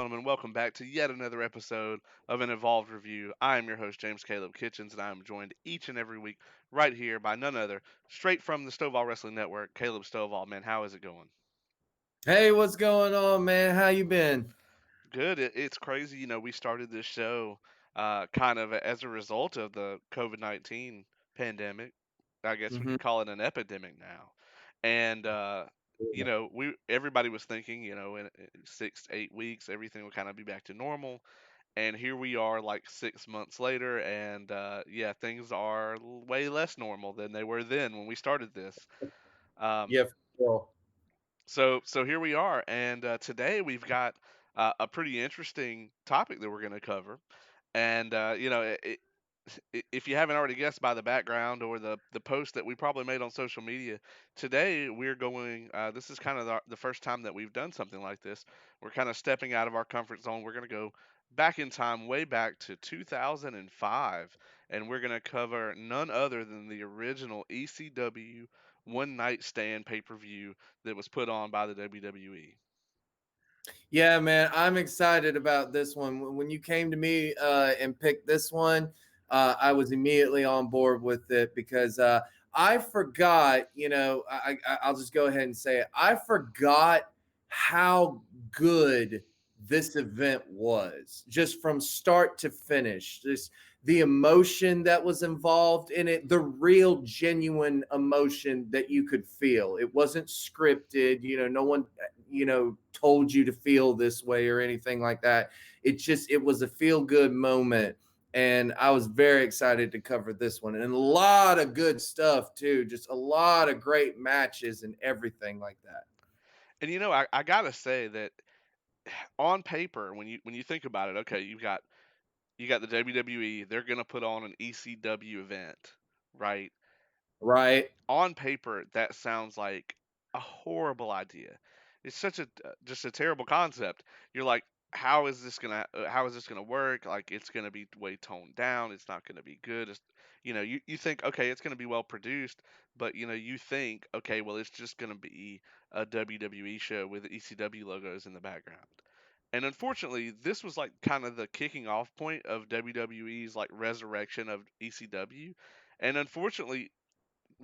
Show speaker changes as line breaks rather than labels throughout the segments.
gentlemen, welcome back to yet another episode of an Evolved Review. I am your host, James Caleb Kitchens, and I am joined each and every week right here by none other, straight from the Stovall Wrestling Network, Caleb Stovall. Man, how is it going?
Hey, what's going on, man? How you been?
Good. It's crazy. We started this show kind of as a result of the COVID-19 pandemic. I guess we
hmm
could call it an epidemic now. And, we everybody was thinking, in 6 to 8 weeks, everything will kind of be back to normal. And here we are like 6 months later, and yeah, things are way less normal than they were then when we started this. Um,
Yeah, for
so here we are, and today we've got a pretty interesting topic that we're going to cover. And if you haven't already guessed by the background or the post that we probably made on social media, today we're going. This is kind of the first time that we've done something like this. We're kind of stepping out of our comfort zone. We're going to go back in time, way back to 2005, and we're going to cover none other than the original ECW One Night Stand pay per view that was put on by the WWE.
Yeah, man, I'm excited about this one. When you came to me and picked this one, I was immediately on board with it because I forgot. I'll just go ahead and say it. I forgot how good this event was, just from start to finish. Just the emotion that was involved in it, the real, genuine emotion that you could feel. It wasn't scripted. No one told you to feel this way or anything like that. It was a feel good moment, and I was very excited to cover this one, and a lot of good stuff too, just a lot of great matches and everything like that.
And I gotta say that on paper, when you think about it, okay, you got the WWE. They're gonna put on an ECW event, right?
Right.
On paper, that sounds like a horrible idea. It's such a just a terrible concept. You're like, how is this gonna work? Like, it's gonna be way toned down. It's not gonna be good. You think, okay, it's gonna be well produced, but you think, okay, well, it's just gonna be a WWE show with ECW logos in the background. And unfortunately, this was like kind of the kicking off point of WWE's like resurrection of ECW. And unfortunately,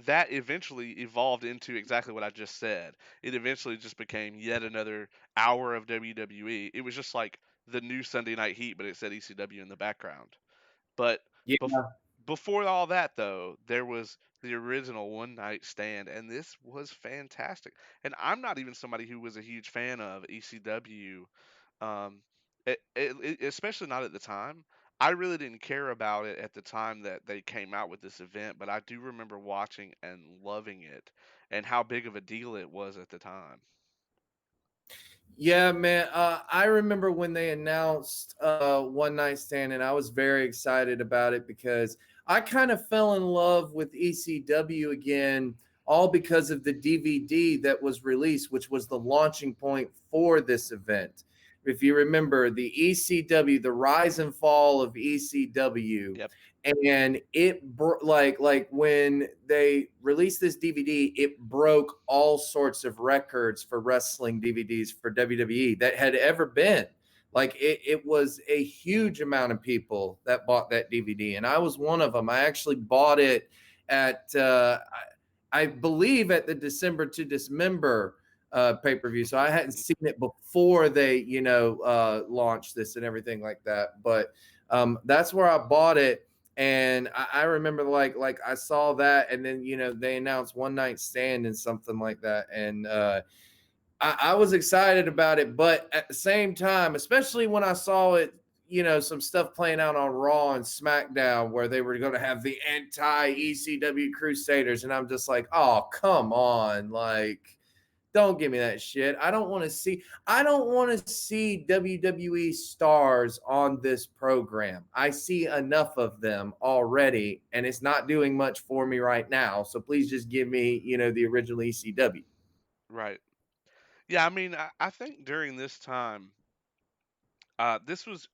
that eventually evolved into exactly what I just said. It eventually just became yet another hour of WWE. It was just like the new Sunday Night Heat, but it said ECW in the background. But bef-
Yeah.
before all that, though, there was the original One Night Stand, and this was fantastic. And I'm not even somebody who was a huge fan of ECW, um, especially not at the time. I really didn't care about it at the time that they came out with this event, but I do remember watching and loving it and how big of a deal it was at the time.
Yeah, man. I remember when they announced One Night Stand, and I was very excited about it because I kind of fell in love with ECW again, all because of the DVD that was released, which was the launching point for this event. If you remember the ECW, the rise and fall of ECW,
Yep.
and like when they released this DVD, it broke all sorts of records for wrestling DVDs for WWE that had ever been. Like it was a huge amount of people that bought that DVD, and I was one of them. I actually bought it at I believe at the December to Dismember pay per view, so I hadn't seen it before they launched this and everything like that. But that's where I bought it, and I remember like I saw that, and then they announced One Night Stand and something like that, and I was excited about it, but at the same time, especially when I saw it, some stuff playing out on Raw and SmackDown where they were going to have the anti ECW Crusaders, and I'm just like, oh come on, like don't give me that shit. I don't want to see WWE stars on this program. I see enough of them already, and it's not doing much for me right now. So please just give me, the original ECW.
Right. Yeah, I mean, I think during this time, this was,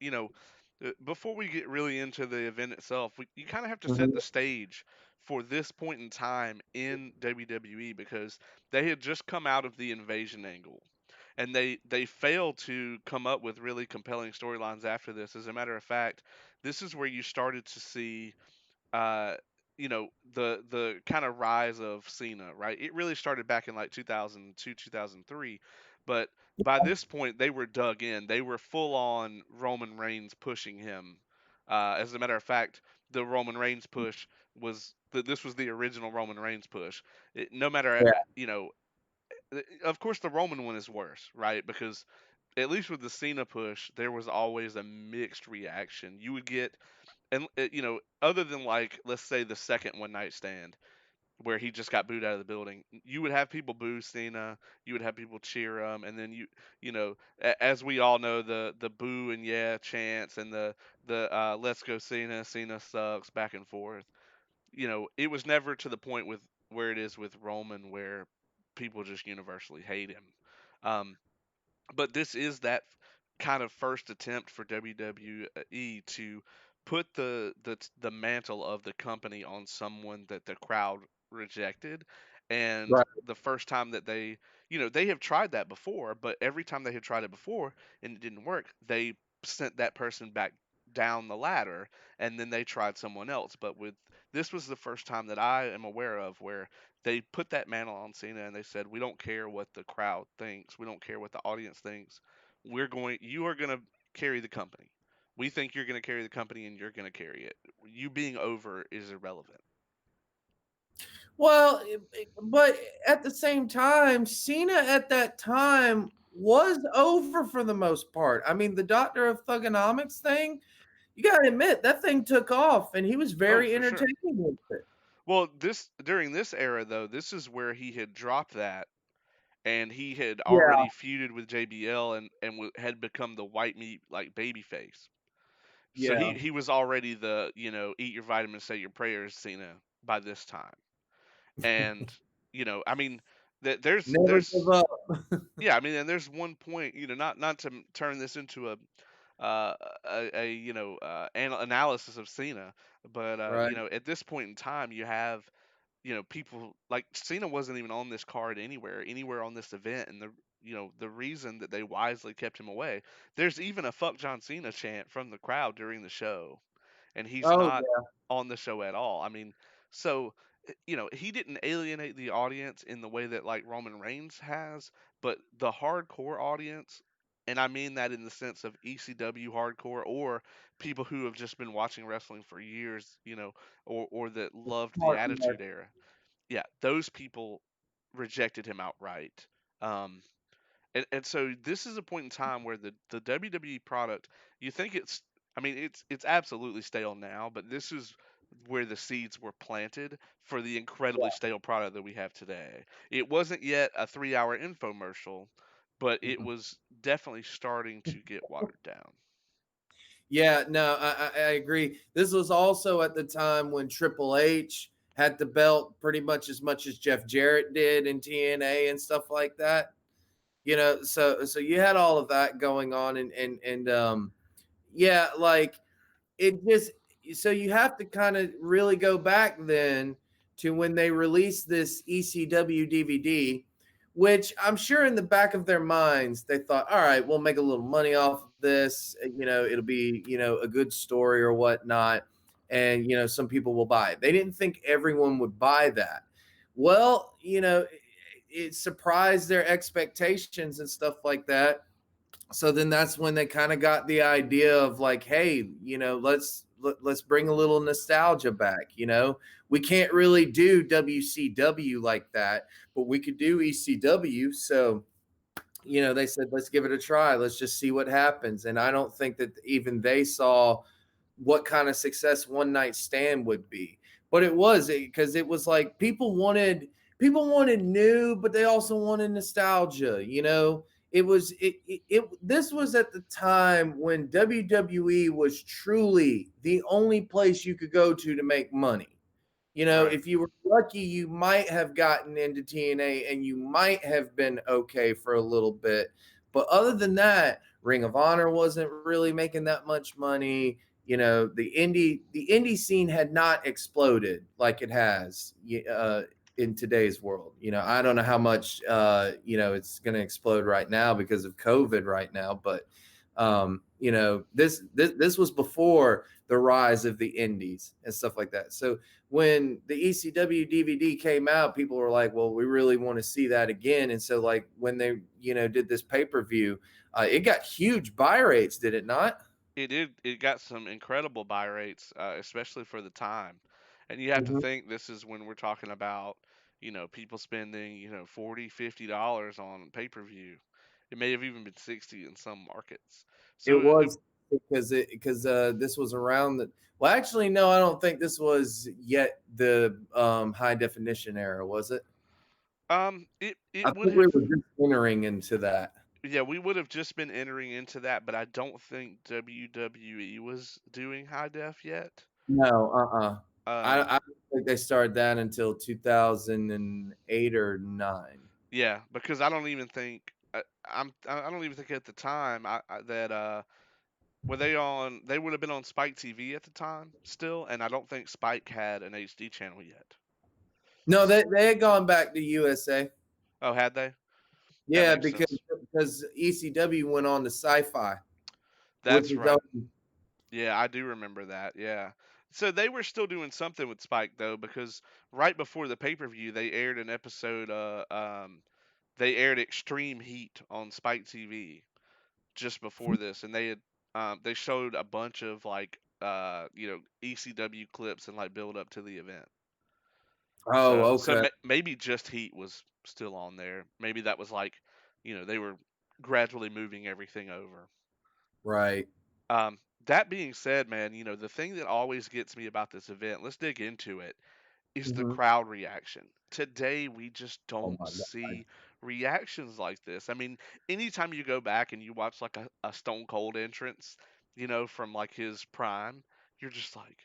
before we get really into the event itself, you kind of have to set the
Mhm.
stage for this point in time in WWE because they had just come out of the invasion angle. and they failed to come up with really compelling storylines after this. As a matter of fact, this is where you started to see uh, the kind of rise of Cena, right? It really started back in like 2002, 2003, but by this point they were dug in. They were full on Roman Reigns pushing him. As a matter of fact, the Roman Reigns push this was the original Roman Reigns push. No matter,
Yeah.
of course the Roman one is worse, right? Because at least with the Cena push, there was always a mixed reaction. You would get, and other than like let's say the second One Night Stand where he just got booed out of the building, you would have people boo Cena, you would have people cheer him, and then as we all know, the boo and yeah chants and the let's go Cena, Cena sucks back and forth. It was never to the point with where it is with Roman where people just universally hate him. Um, but this is that kind of first attempt for WWE to put the mantle of the company on someone that the crowd rejected, and
Right.
the first time that they have tried that before, but every time they had tried it before and it didn't work, they sent that person back down the ladder, and then they tried someone else. But with this was the first time that I am aware of where they put that mantle on Cena and they said, "We don't care what the crowd thinks. We don't care what the audience thinks. You are going to carry the company. We think you're going to carry the company and you're going to carry it. You being over is irrelevant."
Well, but at the same time, Cena at that time was over for the most part. I mean, the Doctor of Thugonomics thing, you got to admit that thing took off, and he was
Oh,
very
for sure.
entertaining with it.
Well, this during this era though, this is where he had dropped that and he had
Yeah,
already feuded with JBL and had become the white meat like baby face. So he
yeah.
he was already the, eat your vitamins, say your prayers Cena by this time. And I mean,
Never give
there's
up.
yeah, I mean, and there's one point, not to turn this into uh, a analysis of Cena, but
Right.
at this point in time, you have people like Cena wasn't even on this card anywhere on this event, and the reason that they wisely kept him away. There's even a "fuck John Cena" chant from the crowd during the show, and he's
Oh,
not
yeah.
on the show at all. I mean, so he didn't alienate the audience in the way that like Roman Reigns has, but the hardcore audience, and I mean that in the sense of ECW hardcore or people who have just been watching wrestling for years, or that loved the
Smart man.
Attitude Era. Yeah, those people rejected him outright. Um, and so this is a point in time where the WWE product, you think I mean it's absolutely stale now, but this is where the seeds were planted for the incredibly stale product that we have today. It wasn't yet a 3-hour infomercial, but it
Mhm.
was definitely starting to get watered down.
Yeah, no, I agree. This was also at the time when Triple H had the belt pretty much as Jeff Jarrett did in TNA and stuff like that. So you had all of that going on, and yeah, like it just so you have to kind of really go back then to when they released this ECW DVD, which I'm sure in the back of their minds they thought, all right, we'll make a little money off of this. It'll be a good story or whatnot, and some people will buy it. They didn't think everyone would buy that. Well, it surprised their expectations and stuff like that. So then that's when they kind of got the idea of like, hey, let's bring a little nostalgia back. We can't really do WCW like that, but we could do ECW. So they said, let's give it a try. Let's just see what happens. And I don't think that even they saw what kind of success One Night Stand would be. But it was because it was like people wanted new, but they also wanted nostalgia. This was at the time when WWE was truly the only place you could go to make money.
Right.
If you were lucky, you might have gotten into TNA and you might have been okay for a little bit. But other than that, Ring of Honor wasn't really making that much money. The indie scene had not exploded like it has. in today's world. I don't know how much it's going to explode right now because of COVID right now, but this was before the rise of the indies and stuff like that. So when the ECW DVD came out, people were like, "Well, we really want to see that again." And so, like, when they did this pay-per-view, it got huge buy rates, did it not?
It did. It got some incredible buy rates, especially for the time. And you have to
Mhm.
think this is when we're talking about, people spending, 40, $50 on pay-per-view. It may have even been 60 in some markets.
It
So
was because this was around the. Well, actually, no, I don't think this was yet the high definition era, was it?
it
I
would
think we
have,
were just entering into that.
yeah, we would have just been entering into that, but I don't think WWE was doing high def yet.
No, uh-uh.
Um,
I don't think they started that until 2008 or 9.
yeah, because I don't even think I don't even think at the time that were they on? They would have been on Spike TV at the time still, and I don't think Spike had an HD channel yet.
No, they had gone back to USA.
Oh, had they? That
Yeah,
makes
because
sense.
because ECW went on to Sci-Fi, which
That's
is
right. Yeah, I do remember that. Yeah. So they were still doing something with Spike though, because right before the pay per view, they aired an episode. They aired Extreme Heat on Spike TV just before this, and they showed a bunch of like ECW clips and like build up to the event.
Oh,
So
okay,
maybe just Heat was still on there. Maybe that was like, they were gradually moving everything over.
right.
That being said, man, the thing that always gets me about this event, let's dig into it, is the
Mhm.
crowd reaction. Today, we just
Oh
don't
my god.
see reactions like this. I mean, anytime you go back and you watch like a Stone Cold entrance, from like his prime, you're just like,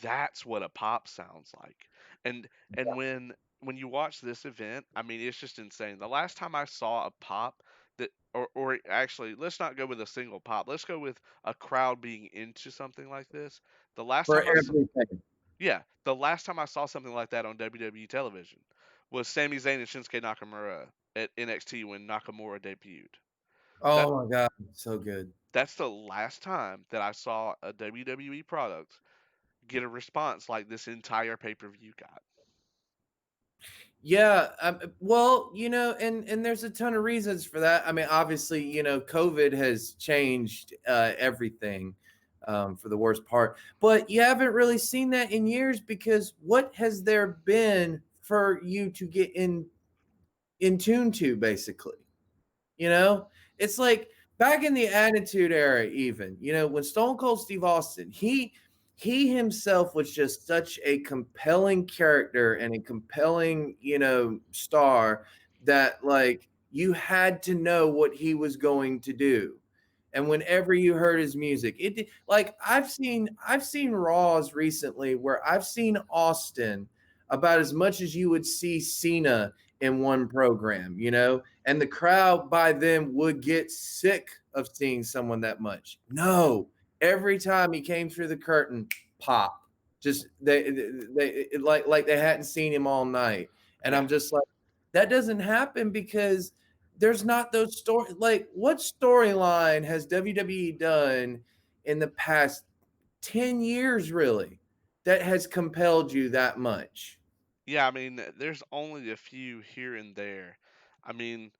that's what a pop sounds like. And when you watch this event, I mean, it's just insane. The last time I saw a pop that or actually, let's not go with a single pop. Let's go with a crowd being into something like this. The last
For
time I saw
everything.
Yeah, the last time I saw something like that on WWE television was Sami Zayn and Shinsuke Nakamura at NXT when Nakamura debuted. That
Oh my god, so good.
that's the last time that I saw a WWE product get a response like this entire pay-per-view got.
Yeah, well, and there's a ton of reasons for that. I mean, obviously, COVID has changed everything for the worst part, but you haven't really seen that in years because what has there been for you to get in tune to, basically? You know, it's like back in the Attitude Era, even, when Stone Cold Steve Austin, he himself was just such a compelling character and a compelling, star that like you had to know what he was going to do. And whenever you heard his music, like I've seen Raws recently where I've seen Austin about as much as you would see Cena in one program, and the crowd by then would get sick of seeing someone that much. No, every time he came through the curtain, pop. Just they like they hadn't seen him all night, and I'm
Yeah.
just like, that doesn't happen because there's not those story. Like, what storyline has WWE done in the past 10 years really that has compelled you that much?
Yeah, I mean, there's only a few here and there. I mean,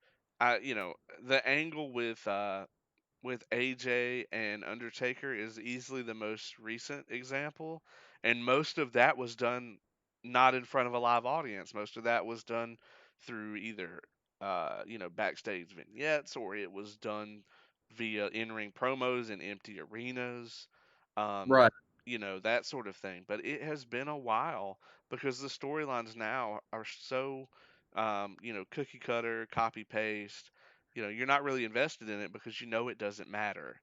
the angle with AJ and Undertaker is easily the most recent example, and most of that was done not in front of a live audience. Most of that was done through either backstage vignettes, or it was done via in-ring promos in empty arenas, um,
Right.
that sort of thing. But it has been a while because the storylines now are so cookie cutter, copy paste. You're not really invested in it because it doesn't matter.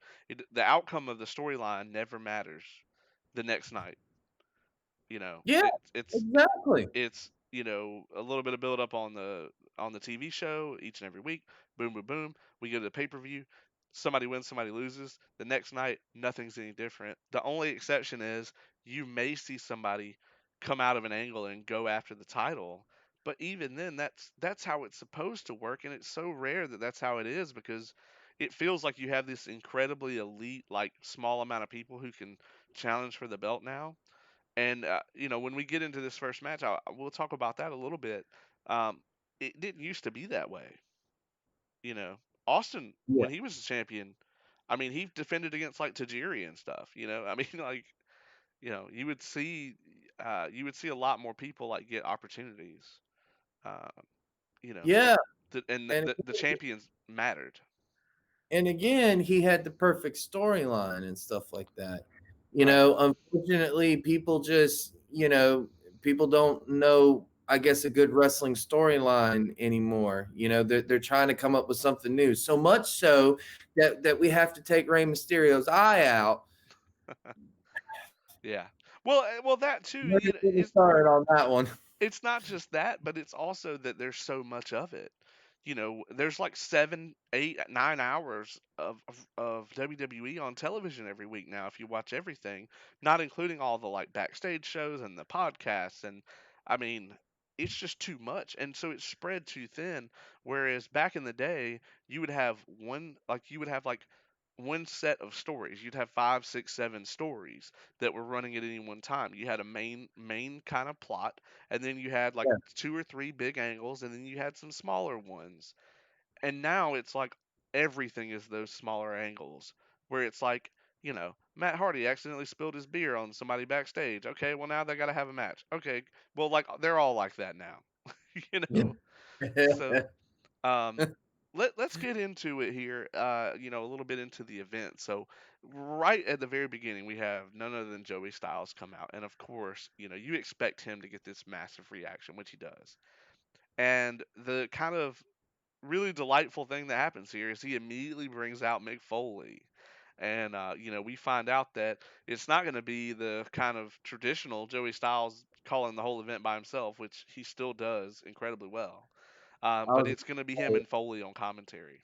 The outcome of the storyline never matters the next night.
Yeah, exactly.
It's a little bit of build up on the TV show each and every week. Boom, boom, boom. We go to the pay per view. Somebody wins, somebody loses. The next night, nothing's any different. The only exception is you may see somebody come out of an angle and go after the title, But even then, that's how it's supposed to work, and it's so rare that that's how it is because it feels like you have this incredibly elite, like small amount of people who can challenge for the belt now. And when we get into this first match, we'll talk about that a little bit. Um, it didn't used to be that way. You know, Austin
Yeah.
when he was a champion, I mean, he defended against like Tajiri and stuff. I mean, like you would see a lot more people like get opportunities. Uh,
Yeah.
and the champions mattered.
And again, he had the perfect storyline and stuff like that.
Right.
Unfortunately, people don't know, I guess, a good wrestling storyline anymore. They're trying to come up with something new. So much so that we have to take Rey Mysterio's eye out.
Yeah. Well, that too.
Let me get me started on that one.
It's not just that, but it's also that there's so much of it. There's like 7, 8, 9 hours of WWE on television every week now if you watch everything, not including all the like backstage shows and the podcasts. And I mean, it's just too much. And so it's spread too thin. Whereas back in the day, you would have like one set of stories. You'd have 5, 6, 7 stories that were running at any one time. You had a main kind of plot, and then you had like
Yeah.
two or three big angles, and then you had some smaller ones. And now it's like everything is those smaller angles where it's like, Matt Hardy accidentally spilled his beer on somebody backstage. Okay, well now they got to have a match. Okay, well like they're all like that now. you know. So, um let's get into it here, a little bit into the event. So right at the very beginning we have none other than Joey Styles come out, and of course, you expect him to get this massive reaction, which he does. And the kind of really delightful thing that happens here is he immediately brings out Mick Foley. And we find out that it's not going to be the kind of traditional Joey Styles calling the whole event by himself, which he still does incredibly well.
I
But
was
it's going to be him and Foley on commentary.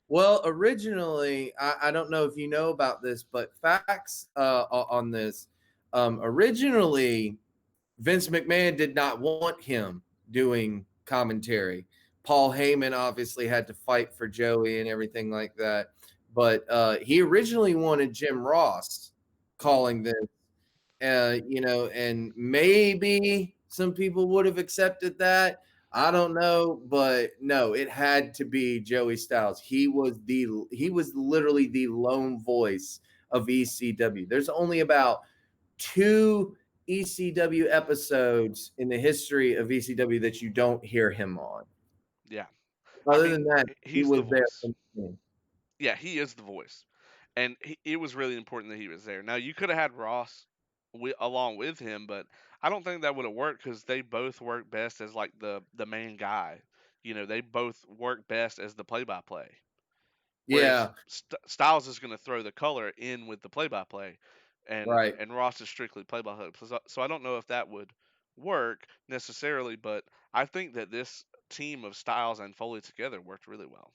Well, originally, I don't know if you know about this, but facts on this. Originally, Vince McMahon did not want him doing commentary. Paul Heyman obviously had to fight for Joey and everything like that. But he originally wanted Jim Ross
Mm,
calling this, and maybe some people would have accepted that. I don't know, but no, it had to be Joey Styles. He was literally the lone voice of ECW. There's only about two ECW episodes in the history of ECW that you don't hear him on.
yeah. I
Other than
mean,
that, he
he's the
was there
voice.
from the beginning.
Yeah, he is the voice. And it was really important that he was there. Now, you could have had Ross along with him, but I don't think that would have worked because they both work best as like the main guy. They both work best as the play-by-play. Whereas
Yeah,
Styles is going to throw the color in with the play-by-play, and
right.
and Ross is strictly play-by-play. So I don't know if that would work necessarily, but I think that this team of Styles and Foley together worked really well.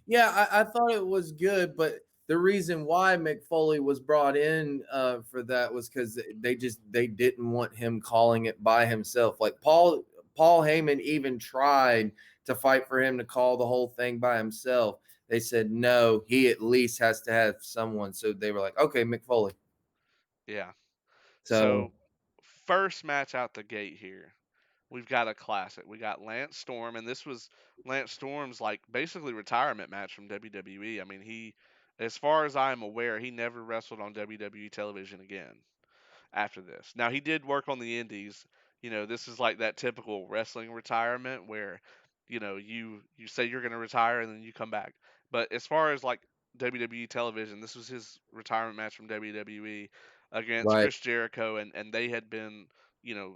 Yeah, I thought it was good, but the reason why Mick Foley was brought in for that was because they didn't want him calling it by himself. Like Paul Heyman even tried to fight for him to call the whole thing by himself. They said no, he at least has to have someone. So they were like, okay, Mick Foley.
Yeah.
So
So first match out the gate here, we've got a classic. We got Lance Storm, and this was Lance Storm's like basically retirement match from WWE. I mean, as far as I'm aware, he never wrestled on WWE television again after this. Now he did work on the indies. This is like that typical wrestling retirement where, you say you're going to retire and then you come back. But as far as like WWE television, this was his retirement match from WWE against
right.
Chris Jericho, and they had been,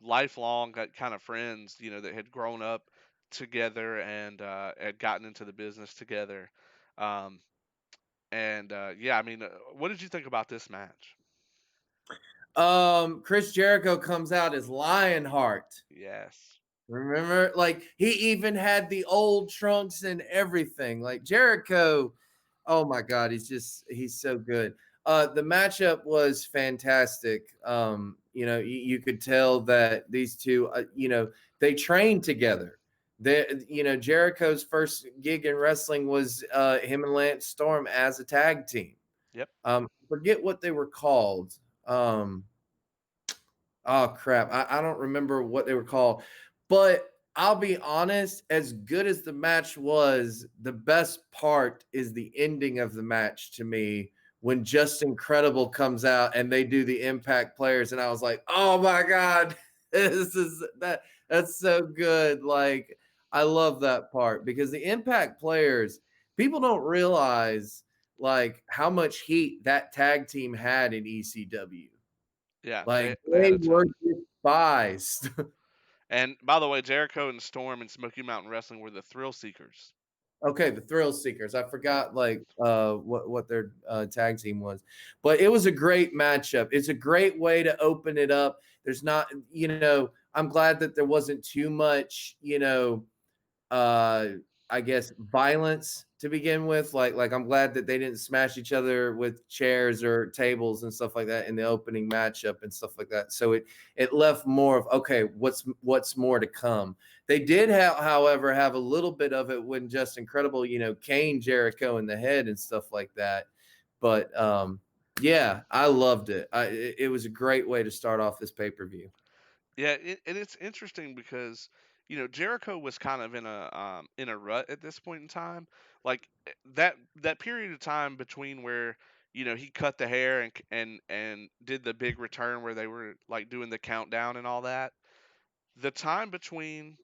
lifelong kind of friends, that had grown up together and had gotten into the business together. Um, and yeah, I mean, what did you think about this match?
Chris Jericho comes out as Lionheart.
Yes.
Remember, like he even had the old trunks and everything. Like Jericho, oh my God, he's so good. The matchup was fantastic. You could tell that these two, they trained together. Jericho's first gig in wrestling was him and Lance Storm as a tag team.
Yep.
Forget what they were called. Oh crap. I don't remember what they were called. But I'll be honest, as good as the match was, the best part is the ending of the match to me when Just Incredible comes out and they do the impact players. And I was like, oh my God, that's so good. Like, I love that part because the impact players, people don't realize like how much heat that tag team had in ECW.
Yeah,
Like,
they had
they
a
were
ton.
despised.
And by the way, Jericho and Storm and Smoky Mountain Wrestling were the Thrill Seekers.
Okay, the Thrill Seekers. I forgot, like, what their, tag team was. But it was a great matchup. It's a great way to open it up. There's not I'm glad that there wasn't too much, uh I guess violence to begin with. Like I'm glad that they didn't smash each other with chairs or tables and stuff like that in the opening matchup and stuff like that. So it left more of, okay, what's more to come. They did however have a little bit of it when Just Incredible, cane Jericho in the head and stuff like that. But yeah, I loved it. It was a great way to start off this pay-per-view.
Yeah, and it's interesting because Jericho was kind of in a rut at this point in time. Like that period of time between where he cut the hair and did the big return where they were like doing the countdown and all that. The time between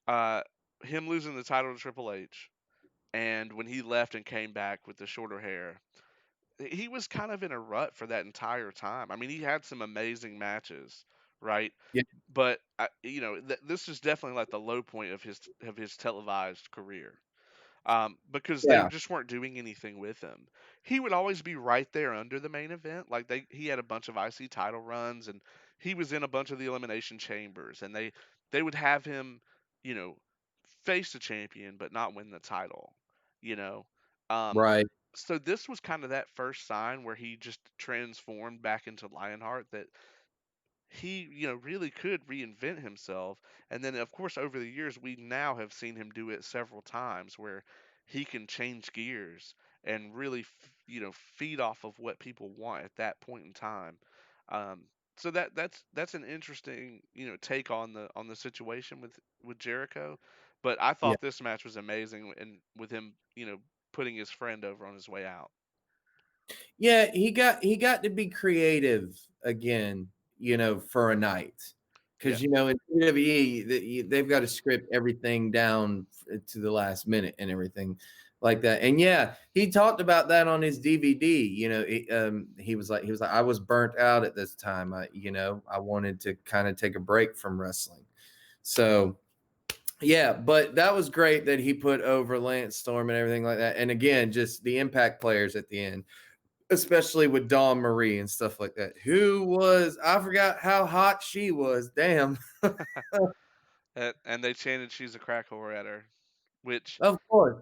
uh him losing the title to Triple H and when he left and came back with the shorter hair, he was kind of in a rut for that entire time. I mean, he had some amazing matches, right?
Yeah,
But this is definitely like the low point of his televised career, because they
yeah,
just weren't doing anything with him. He would always be right there under the main event. Like he had a bunch of IC title runs, and he was in a bunch of the elimination chambers, and they would have him, you know, face the champion but not win the title. You know, um,
right.
so this was kind of that first sign where he just transformed back into Lionheart, that he really could reinvent himself. And then of course over the years we now have seen him do it several times where he can change gears and really feed off of what people want at that point in time. um, so that's an interesting take on the situation with Jericho. But I
Yeah.
thought this match was amazing, and with him putting his friend over on his way out.
Yeah, he got to be creative again, for a night.
Yeah.
Because in WWE, they've got to script everything down to the last minute and everything like that. And yeah, he talked about that on his DVD. He was like, I was burnt out at this time. I wanted to kind of take a break from wrestling. So yeah, but that was great that he put over Lance Storm and everything like that. And again, just the impact players at the end, especially with Dawn Marie and stuff like that. I forgot how hot she was. Damn.
And they chanted "She's a crack whore" at her, which
Of course.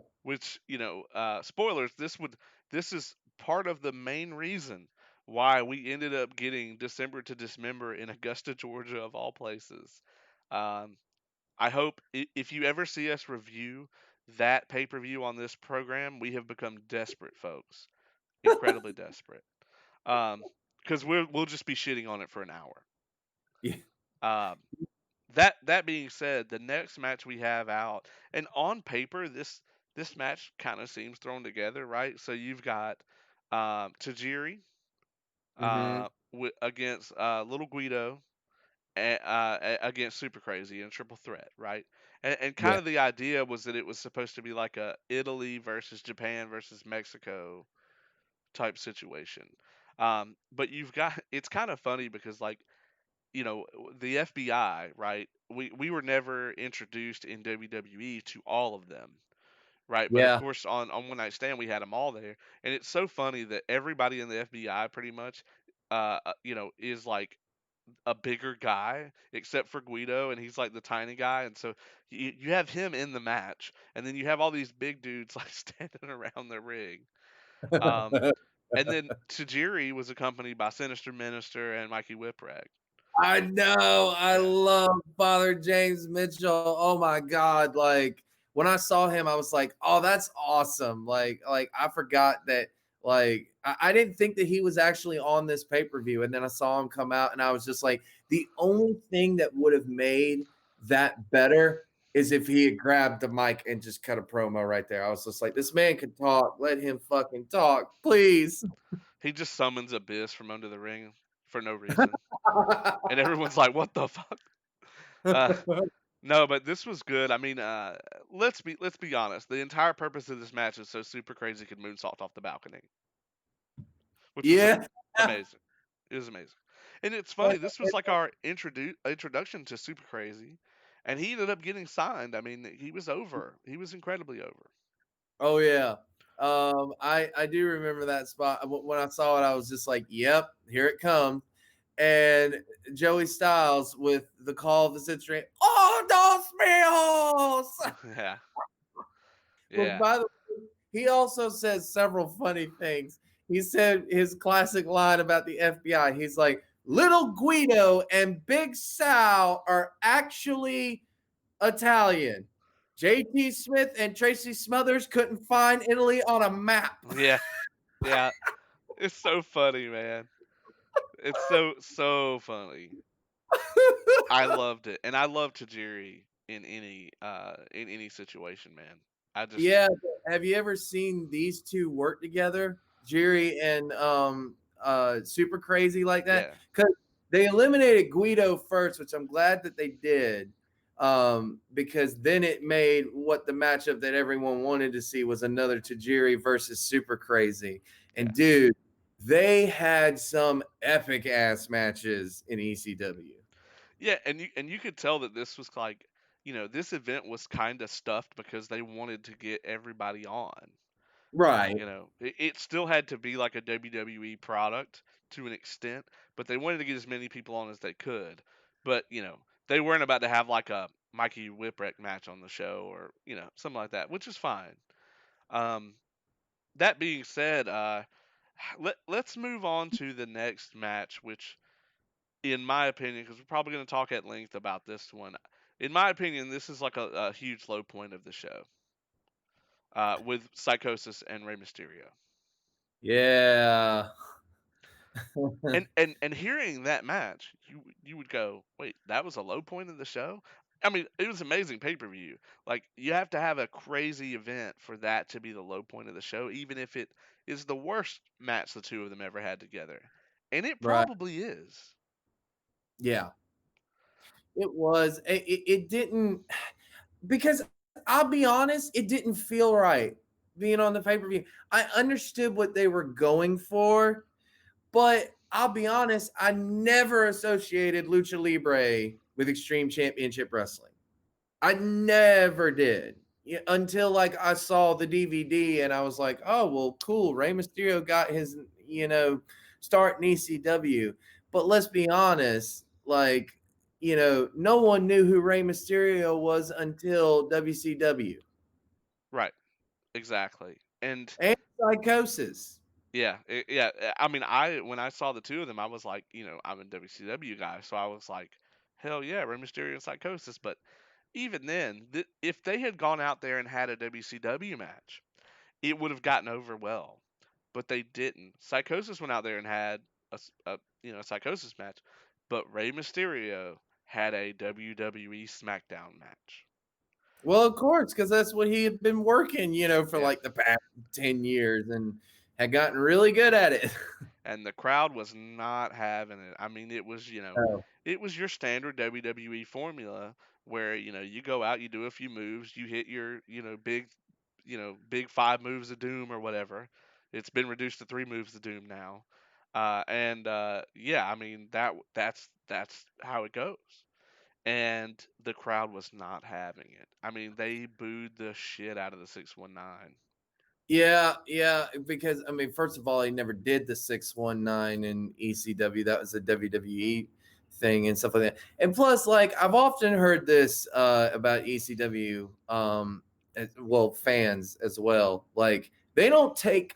spoilers, this is part of the main reason why we ended up getting December to Dismember in Augusta, Georgia, of all places. Um, I hope if you ever see us review that pay per view on this program, we have become desperate, folks, incredibly desperate. Because we'll just be shitting on it for an hour.
Yeah.
Um, that being said, the next match we have out, and on paper, this match kind of seems thrown together, right? So you've got Tajiri
Mm-hmm.
against Little Guido, against Super Crazy in a triple threat, right? And kind
Yeah.
of the idea was that it was supposed to be like a Italy versus Japan versus Mexico type situation. But you've got it's kind of funny because like the FBI, right? We were never introduced in WWE to all of them, right? But of
Yeah.
course, on One Night Stand, we had them all there, and it's so funny that everybody in the FBI pretty much, is like a bigger guy except for Guido, and he's like the tiny guy, and so you have him in the match, and then you have all these big dudes like standing around the ring. Um, and then Tajiri was accompanied by Sinister Minister and Mikey Whipwreck.
I know. I
Yeah.
love Father James Mitchell. Oh my God. Like when I saw him, I was like, oh, that's awesome. Like I forgot that I didn't think that he was actually on this pay-per-view. And then I saw him come out and I was just like, the only thing that would have made that better is if he had grabbed the mic and just cut a promo right there. I was just like, this man can talk. Let him fucking talk, please.
He just summons Abyss from under the ring for no reason, and everyone's like, "What the fuck?" Uh, no, but this was good. I mean, let's be honest. The entire purpose of this match is so Super Crazy could moonsault off the balcony, which was
Yeah.
amazing. It was amazing, and it's funny. This was like our introduction to Super Crazy, and he ended up getting signed. I mean, he was over. He was incredibly over.
Oh yeah. I do remember that spot. When I saw it, I was just like, "Yep, here it comes." And Joey Styles with the call of the century, "Oh, dos míos!"
Yeah,
But
yeah,
by the way, he also says several funny things. He said his classic line about the FBI. He's like, "Little Guido and Big Sal are actually Italian. JT Smith and Tracy Smothers couldn't find Italy on a map."
yeah, yeah. It's so funny, man. It's so funny. I loved it, and I love Tajiri in any situation, man. I just
Yeah, have you ever seen these two work together, Jerry and Super Crazy like that?
yeah,
Because they eliminated Guido first, which I'm glad that they did, because then it made what the matchup that everyone wanted to see was another Tajiri versus Super Crazy.
yeah,
And dude, they had some epic ass matches in ECW.
yeah, and you could tell that this was like, this event was kind of stuffed because they wanted to get everybody on.
Right.
It still had to be like a WWE product to an extent, but they wanted to get as many people on as they could. But they weren't about to have like a Mikey Whipwreck match on the show or something like that, which is fine. Um, that being said, let's move on to the next match, which, in my opinion, because we're probably going to talk at length about this one. In my opinion, this is like a huge low point of the show, with Psychosis and Rey Mysterio.
Yeah.
And hearing that match, you would go, wait, that was a low point of the show. I mean, it was amazing pay per view. Like, you have to have a crazy event for that to be the low point of the show, even if it is the worst match the two of them ever had together, and it
Right.
probably is.
Yeah. It was. It didn't because I'll be honest, it didn't feel right being on the pay per view. I understood what they were going for, but I'll be honest, I never associated lucha libre with Extreme Championship Wrestling. I never did. Yeah, until like I saw the DVD and I was like, oh well, cool. Rey Mysterio got his start in ECW. But let's be honest, like no one knew who Rey Mysterio was until WCW
Right, exactly. And
and Psychosis.
yeah, yeah. I mean, when I saw the two of them, I was like, I'm a WCW guy, so I was like, hell yeah, Rey Mysterio and Psychosis. But even then, if they had gone out there and had a WCW match, it would have gotten over well. But they didn't. Psychosis went out there and had a Psychosis match, but Rey Mysterio had a WWE SmackDown match.
Well, of course, because that's what he had been working, for
Yeah.
like the past 10 years and had gotten really good at it.
And the crowd was not having it. I mean,
Oh,
it was your standard WWE formula where, you go out, you do a few moves, you hit your, big five moves of doom or whatever. It's been reduced to three moves of doom now. And yeah, I mean that's how it goes. And the crowd was not having it. I mean, they booed the shit out of the 619.
yeah, yeah. Because I mean, first of all, he never did the 619 in ECW. That was a WWE thing and stuff like that. And plus, like I've often heard this about ECW, well, fans as well. Like they don't take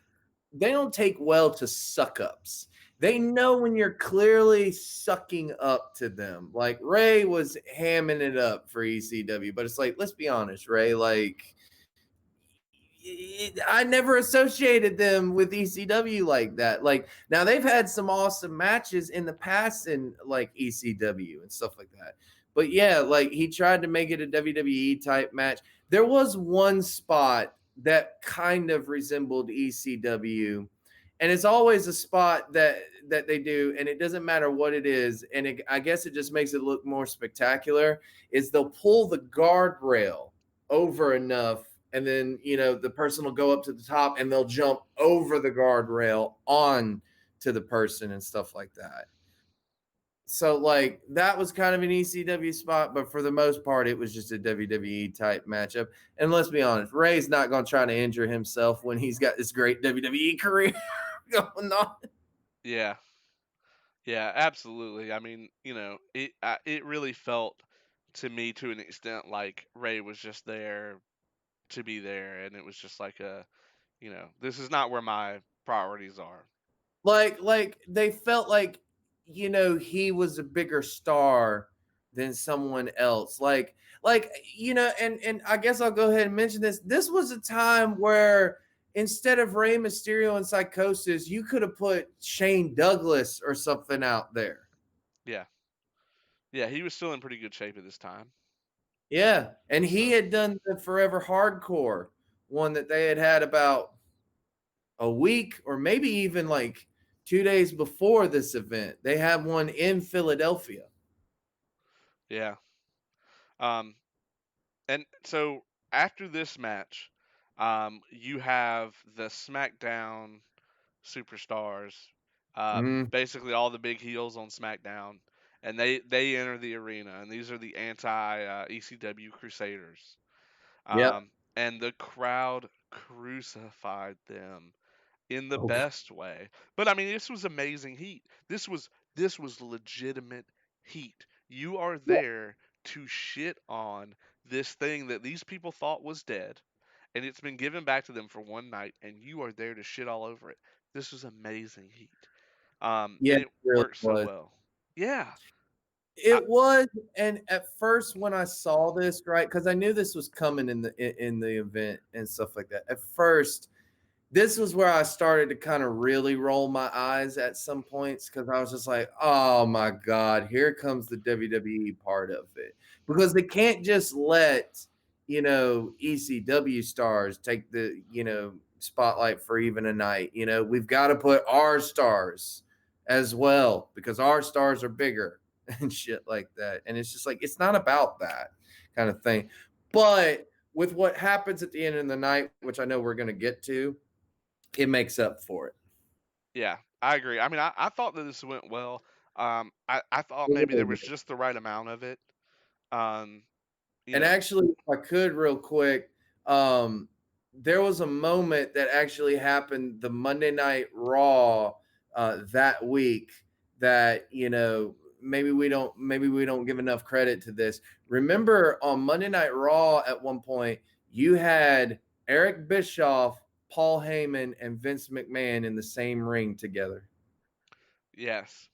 well to suck ups. They know when you're clearly sucking up to them. Like Ray was hamming it up for ECW, but it's like, let's be honest, Ray, like I never associated them with ECW like that. Like now they've had some awesome matches in the past in like ECW and stuff like that. But yeah, like he tried to make it a WWE type match. There was one spot that kind of resembled ECW, and it's always a spot that they do, and it doesn't matter what it is, and I guess it just makes it look more spectacular. Is they'll pull the guardrail over enough, and then the person will go up to the top and they'll jump over the guardrail on to the person and stuff like that. So like that was kind of an ECW spot, but for the most part it was just a WWE type matchup. And let's be honest, Ray's not going to try to injure himself when he's got this great WWE career going on.
Yeah, yeah, absolutely. I mean, it really felt to me to an extent like Ray was just there to be there, and it was just like this is not where my priorities are.
Like they felt like he was a bigger star than someone else. And I guess I'll go ahead and mention this. This was a time where instead of Rey Mysterio and Psychosis, you could have put Shane Douglas or something out there.
Yeah, yeah, he was still in pretty good shape at this time.
Yeah, and he
So
had done the Forever Hardcore one that they had about a week or maybe even like 2 days before this event. They had one in Philadelphia.
yeah, um, and so after this match, you have the SmackDown superstars,
Mm,
basically all the big heels on SmackDown, and they enter the arena, and these are the anti ECW Crusaders,
yep.
and the crowd crucified them in the
Oh, God.
best way. But I mean, this was amazing heat. This was legitimate heat. You are
Yeah,
there to shit on this thing that these people thought was dead, and it's been given back to them for one night, and you are there to shit all over it. This was amazing heat.
yeah,
And
it
it
really
worked so
was.
well. Yeah. I,
It was, and at first when I saw this, right, because I knew this was coming in the event and stuff like that. At first, this was where I started to kind of really roll my eyes at some points because I was just like, oh my God, here comes the WWE part of it. Because they can't just let, ECW stars take the, spotlight for even a night. We've got to put our stars as well because our stars are bigger and shit like that. And it's just like, it's not about that kind of thing. But with what happens at the end of the night, which I know we're going to get to, it makes up for it.
yeah, I agree. I mean, I thought that this went well. I thought maybe there was just the right amount of it. Um, you
And
know,
actually, if I could real quick, um, there was a moment that actually happened the Monday Night Raw that week that maybe we don't give enough credit to this. Remember on Monday Night Raw at one point you had Eric Bischoff, Paul Heyman, and Vince McMahon in the same ring together.
yes,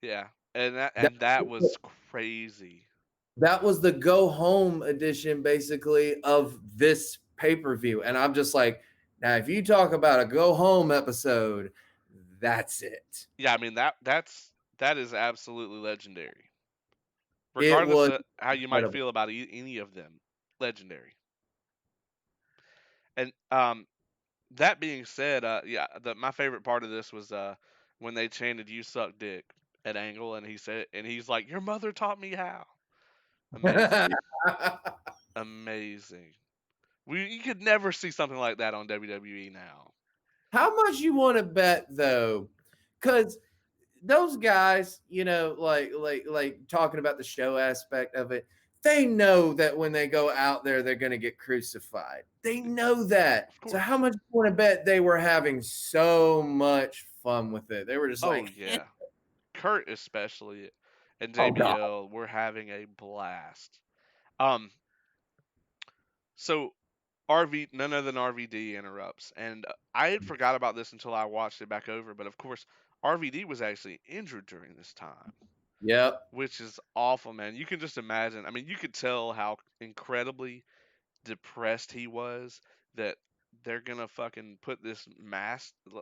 yeah, and that
That
and that was crazy.
That was the go home edition, basically, of this pay per view. And I'm just like, now, if you talk about a go home episode, that's it.
Yeah, I mean that is absolutely legendary.
It
Regardless
was
of how you might
incredible.
feel about any of them, legendary. And that being said, yeah, my favorite part of this was when they chanted "You suck dick" at Angle, and he's like, "Your mother taught me how." Amazing, amazing. You could never see something like that on WWE now.
How much you want to bet, though? Because those guys, like talking about the show aspect of it, they know that when they go out there, they're going to get crucified. They know that.
Of
So how
course.
much you want to bet they were having so much fun with it? They were just
Oh
like,
yeah, Kurt especially and
oh God.
JBL were having a blast. Um, so RV, none other than RVD interrupts, and I had forgot about this until I watched it back over. But of course, RVD was actually injured during this time,
Yep.
which is awful, man. You can just imagine. I mean, you could tell how incredibly depressed he was that they're gonna fucking put this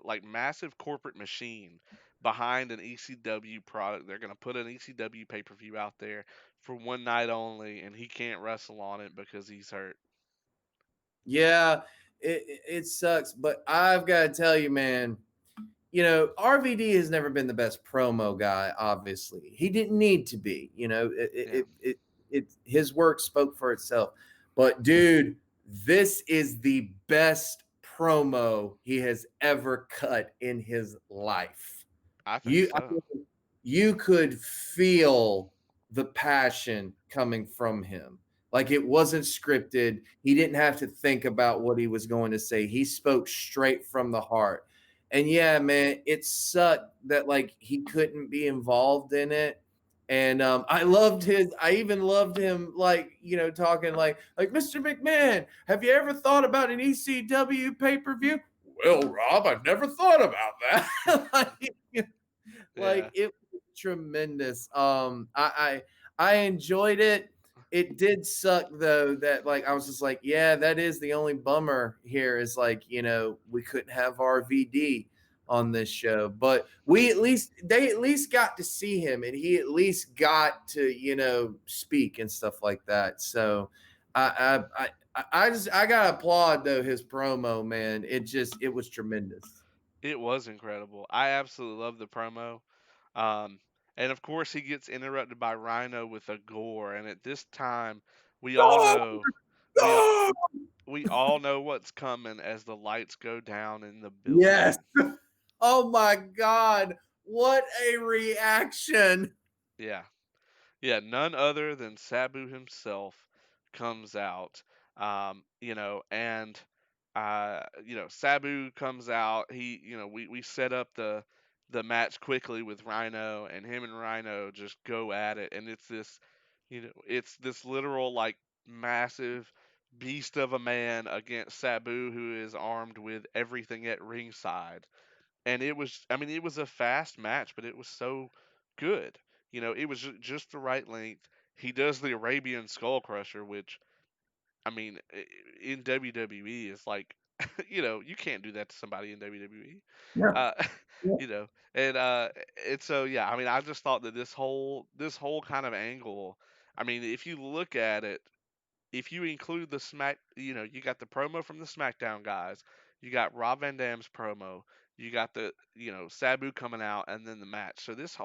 like massive corporate machine behind an ECW product. They're gonna put an ECW pay per view out there for one night only, and he can't wrestle on it because he's hurt.
Yeah, it sucks, but I've got to tell you, man, RVD has never been the best promo guy. Obviously, he didn't need to be.
Yeah,
His work spoke for itself. But dude, this is the best promo he has ever cut in his life.
I think
You, I
so.
mean, you could feel the passion coming from him. Like it wasn't scripted. He didn't have to think about what he was going to say. He spoke straight from the heart. And yeah, man, it sucked that like he couldn't be involved in it. And I even loved him like, talking like Mr. McMahon, have you ever thought about an ECW pay-per-view? Well, Rob, I've never thought about that.
Yeah,
It was tremendous. I enjoyed it. It did suck though that like I was just like, yeah, that is the only bummer here is like, we couldn't have RVD on this show. But they at least got to see him and he at least got to, speak and stuff like that. So I gotta applaud though his promo, man. It was tremendous.
it was incredible. I absolutely love the promo. Um, and of course, he gets interrupted by Rhino with a gore, and at this time, we all
No!
know we all
No!
we all know what's coming as the lights go down in the
Yes.
building.
Oh my God. What a reaction.
Yeah. Yeah, none other than Sabu himself comes out. And Sabu comes out. We set up the match quickly with Rhino, and him and Rhino just go at it, and it's this literal like massive beast of a man against Sabu, who is armed with everything at ringside. And it was a fast match, but it was so good. It was just the right length. He does the Arabian Skull Crusher, which in WWE is like, you can't do that to somebody in WWE.
Yeah.
Uh,
Yeah.
you know, and so yeah, I just thought that this whole kind of angle. If you look at it, if you include you got the promo from the SmackDown guys, you got Rob Van Dam's promo, you got Sabu coming out, and then the match. So this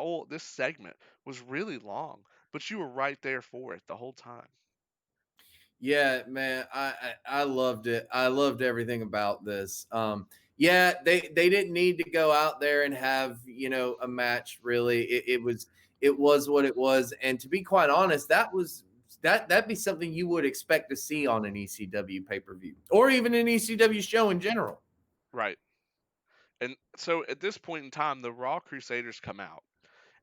segment was really long, but you were right there for it the whole time.
Yeah, man, I loved it. I loved everything about this. Yeah, they didn't need to go out there and have a match. Really, it was what it was. And to be quite honest, that'd be something you would expect to see on an ECW pay per view or even an ECW show in general.
Right. And so at this point in time, the Raw Crusaders come out.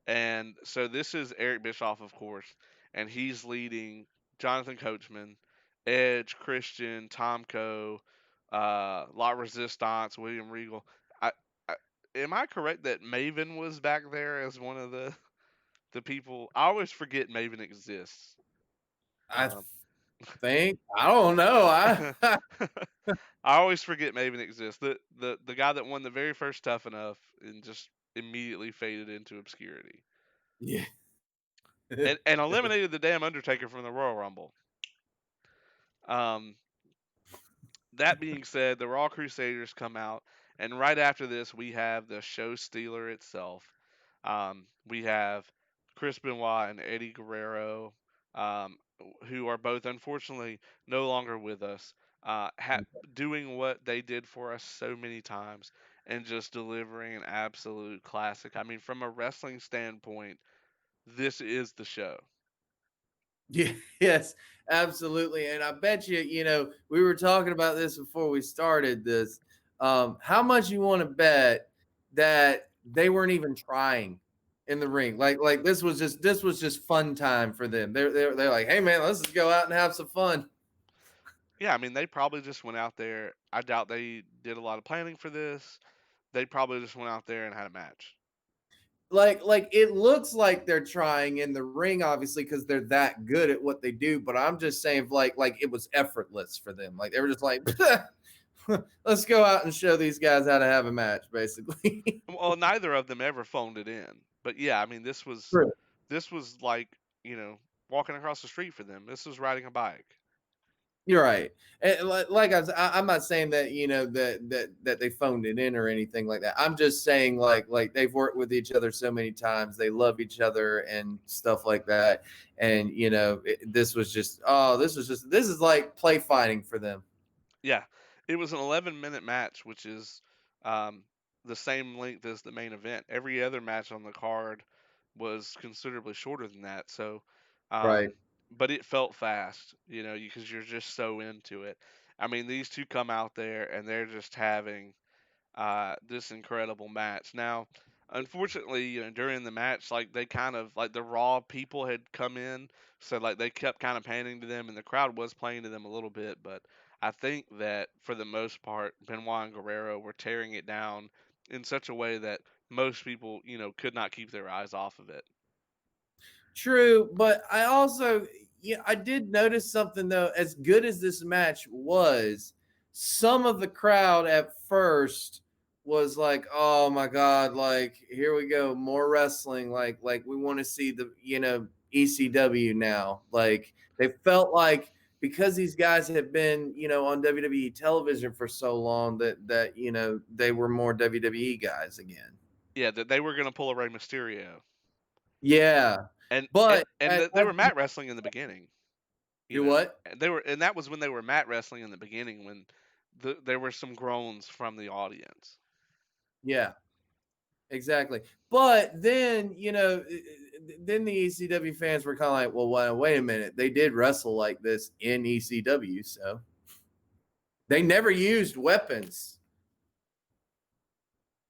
And so this is Eric Bischoff, of course, and he's leading Jonathan Coachman, Edge, Christian, Tomko, La Resistance, William Regal. I, I, am I correct that Maven was back there as one of the people? I always forget Maven exists.
I
Um,
think I don't know. I
I always forget Maven exists. The guy that won the very first Tough Enough and just immediately faded into obscurity.
yeah.
And eliminated the damn Undertaker from the Royal Rumble. Um, that being said, the Raw Crusaders come out, and right after this, we have the show stealer itself. We have Chris Benoit and Eddie Guerrero, um, who are both unfortunately no longer with us, doing what they did for us so many times and just delivering an absolute classic. From a wrestling standpoint, this is the show.
Yeah, yes, absolutely. And I bet you, we were talking about this before we started this. How much you want to bet that they weren't even trying in the ring? Like this was just fun time for them. They're like, hey man, let's just go out and have some fun.
Yeah, they probably just went out there. I doubt they did a lot of planning for this. They probably just went out there and had a match.
like it looks like they're trying in the ring, obviously, because they're that good at what they do. But I'm just saying, like it was effortless for them. Like they were just like, let's go out and show these guys how to have a match, basically.
Well, neither of them ever phoned it in. But yeah, I mean,
True.
this was like, walking across the street for them. This was riding a bike.
You're right. And like I'm not saying that that they phoned it in or anything like that. I'm just saying like they've worked with each other so many times. They love each other and stuff like that. And this is like play fighting for them.
Yeah, it was an 11-minute match, which is um, the same length as the main event. Every other match on the card was considerably shorter than that. So,
Right.
um, but it felt fast, because you're just so into it. I mean, these two come out there and they're just having this incredible match. Now, unfortunately, during the match, like they kind of like the Raw people had come in, so like they kept kind of panning to them, and the crowd was playing to them a little bit. But I think that for the most part, Benoit and Guerrero were tearing it down in such a way that most people, could not keep their eyes off of it.
True, but I also, yeah, I did notice something though. As good as this match was, some of the crowd at first was like, "Oh my god, like here we go, more wrestling. Like we want to see the ECW now." Like they felt like because these guys have been on WWE television for so long that they were more WWE guys again.
Yeah, that they were going to pull a Rey Mysterio,
Yeah,
and and,
but
and they were mat wrestling in the beginning.
do what?
And that was when they were mat wrestling in the beginning, when there were some groans from the audience.
Yeah. Exactly. But then, then the ECW fans were kind of like, well, wait a minute. They did wrestle like this in ECW. So they never used weapons.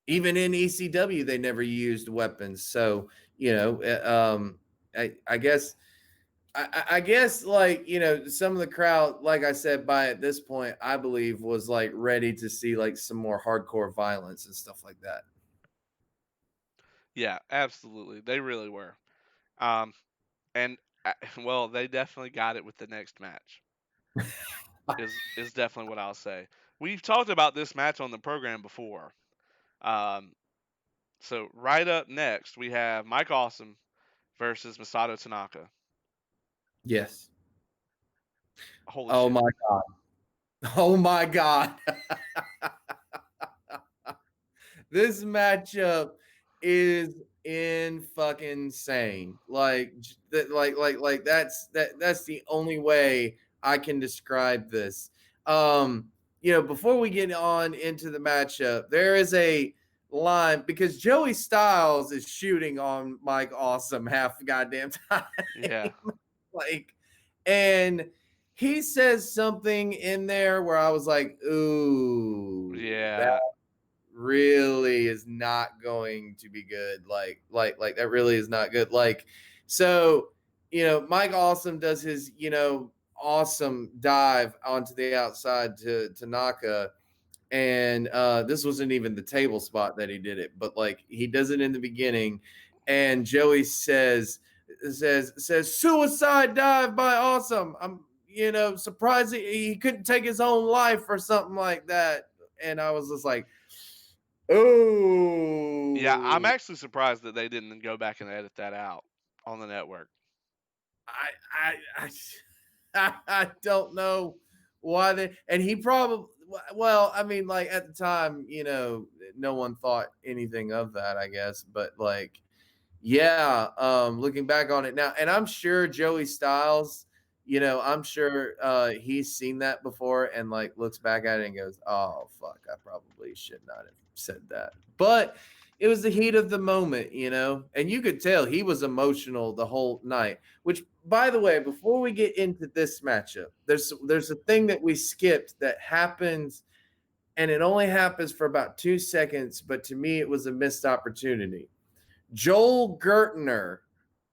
Even in ECW, they never used weapons. So, I guess. I guess like some of the crowd, like I said, by at this point, I believe was like ready to see like some more hardcore violence and stuff like that.
Yeah, absolutely, they really were. Um, and well, they definitely got it with the next match. Is definitely what I'll say. We've talked about this match on the program before. Um, so right up next, we have Mike Awesome versus Masato Tanaka.
Yes.
Holy
Oh
shit!
my god. Oh my god. This matchup is in fucking insane. Like that's the only way I can describe this. Before we get on into the matchup, there is a line because Joey Styles is shooting on Mike Awesome half the goddamn time.
Yeah,
like, and he says something in there where I was like, ooh, that
yeah,
really is not going to be good. Like that really is not good. Like, so, Mike Awesome does his, awesome dive onto the outside to Tanaka. And this wasn't even the table spot that he did it, but like he does it in the beginning. And Joey says suicide dive by Awesome. I'm surprised he couldn't take his own life or something like that. And I was just like,
yeah. I'm
oh,
actually surprised that they didn't go back and edit that out on the network.
I don't know why they, and he probably, well, I mean, like at the time, no one thought anything of that, I guess, but like, yeah, looking back on it now, and I'm sure Joey Styles, I'm sure he's seen that before and like looks back at it and goes, "Oh fuck, I probably should not have said that." But it was the heat of the moment, and you could tell he was emotional the whole night. Which, by the way, before we get into this matchup, there's a thing that we skipped that happens, and it only happens for about 2 seconds, but to me, it was a missed opportunity. Joel Gertner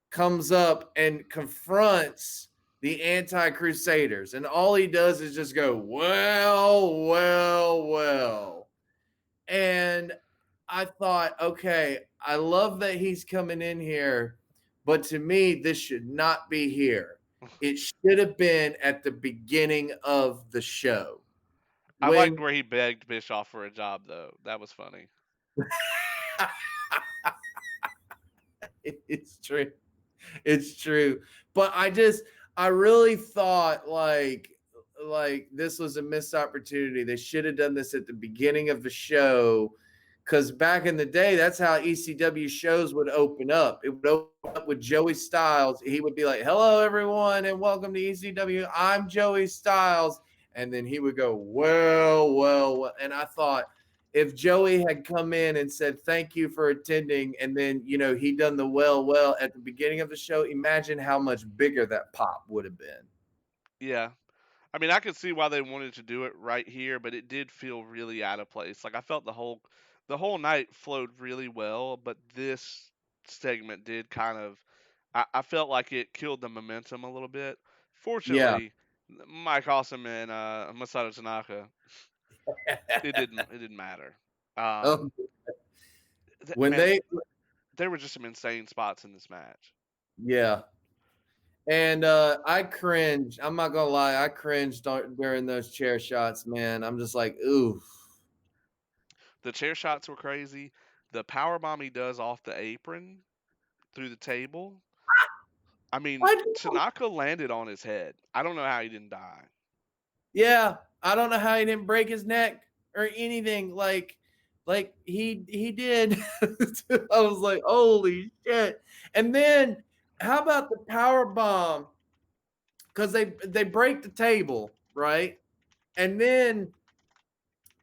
comes up and confronts the anti-Crusaders, and all he does is just go, well, well, well. And I thought, okay, I love that he's coming in here, but to me, this should not be here. It should have been at the beginning of the show
I liked
when
where he begged Bischoff for a job though. That was funny.
it's true. It's true. But I really thought like this was a missed opportunity. They should have done this at the beginning of the show. Because back in the day, that's how ECW shows would open up. It would open up with Joey Styles. He would be like, "Hello, everyone, and welcome to ECW. I'm Joey Styles." And then he would go, "Well, well, well." And I thought, if Joey had come in and said thank you for attending, and then he done the well at the beginning of the show, imagine how much bigger that pop would have been.
Yeah. I mean, I could see why they wanted to do it right here, but it did feel really out of place. Like I felt the whole night flowed really well, but this segment did kind of I felt like it killed the momentum a little bit.
Yeah.
Fortunately, Mike Awesome and Masato Tanaka, it didn't matter. Um,
Oh, when
Man,
they
there were just some insane spots in this match.
yeah. And I cringed. I'm not gonna lie, I cringed during those chair shots, man. I'm just like, ooh.
The chair shots were crazy. The power bomb he does off the apron through the table. I mean,
I
Tanaka landed on his head. I don't know how he didn't die.
Yeah, I don't know how he didn't break his neck or anything. Like he did. I was like, holy shit! And then how about the power bomb? Because they break the table, right? And then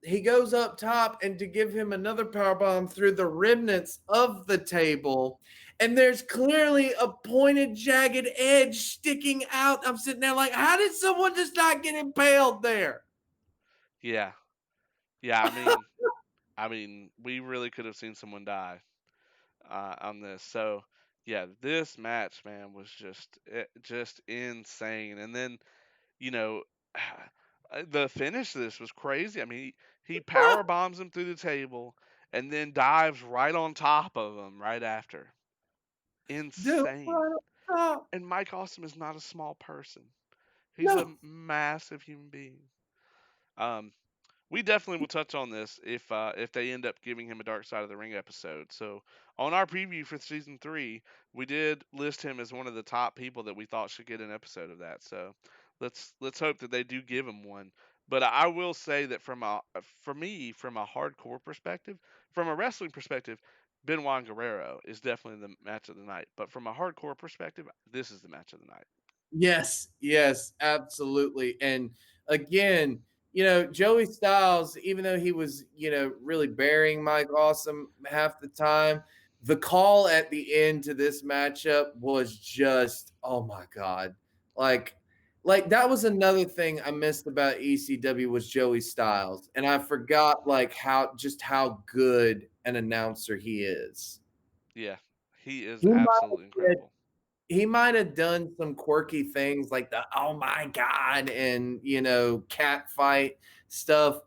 he goes up top and to give him another power bomb through the remnants of the table. And there's clearly a pointed, jagged edge sticking out. I'm sitting there like, how did someone just not get impaled there?
Yeah, yeah. I mean, we really could have seen someone die on this. So, yeah, this match, man, was just insane. And then you know, the finish of this was crazy. I mean, he power bombs him through the table and then dives right on top of him right after.
Dude,
Insane.
right up top.
And Mike Awesome is not a small person. He's a
No.
massive human being. Um, we definitely will touch on this if they end up giving him a Dark Side of the Ring episode. So on our preview for season 3, we did list him as one of the top people that we thought should get an episode of that. So let's hope that they do give him one. But I will say that for me from a hardcore perspective, from a wrestling perspective, Benoit and Guerrero is definitely the match of the night. But from a hardcore perspective, this is the match of the night.
Yes, yes, absolutely. And again, Joey Styles, even though he was, really burying Mike Awesome half the time, the call at the end to this matchup was just, oh my God. Like, like that was another thing I missed about ECW was Joey Styles. And I forgot like how good an announcer he is.
Yeah, he is
He might
absolutely incredible.
he might have done some quirky things like the oh my god and cat fight stuff,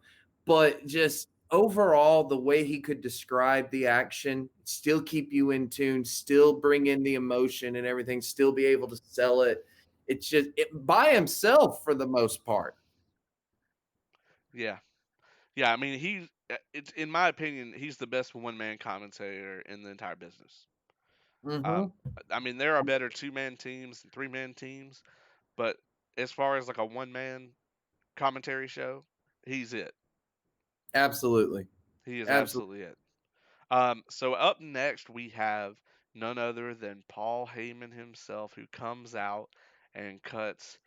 but just overall the way he could describe the action, still keep you in tune, still bring in the emotion and everything, still be able to sell it. It's just by himself for the most part.
Yeah. Yeah, I mean, it's in my opinion, he's the best one man commentator in the entire business. Um,
Hmm.
I mean, there are better 2-man teams and 3-man teams, but as far as like a one man commentary show, he's it.
Absolutely.
He is
Absolutely.
absolutely it. So up next we have none other than Paul Heyman himself, who comes out and cuts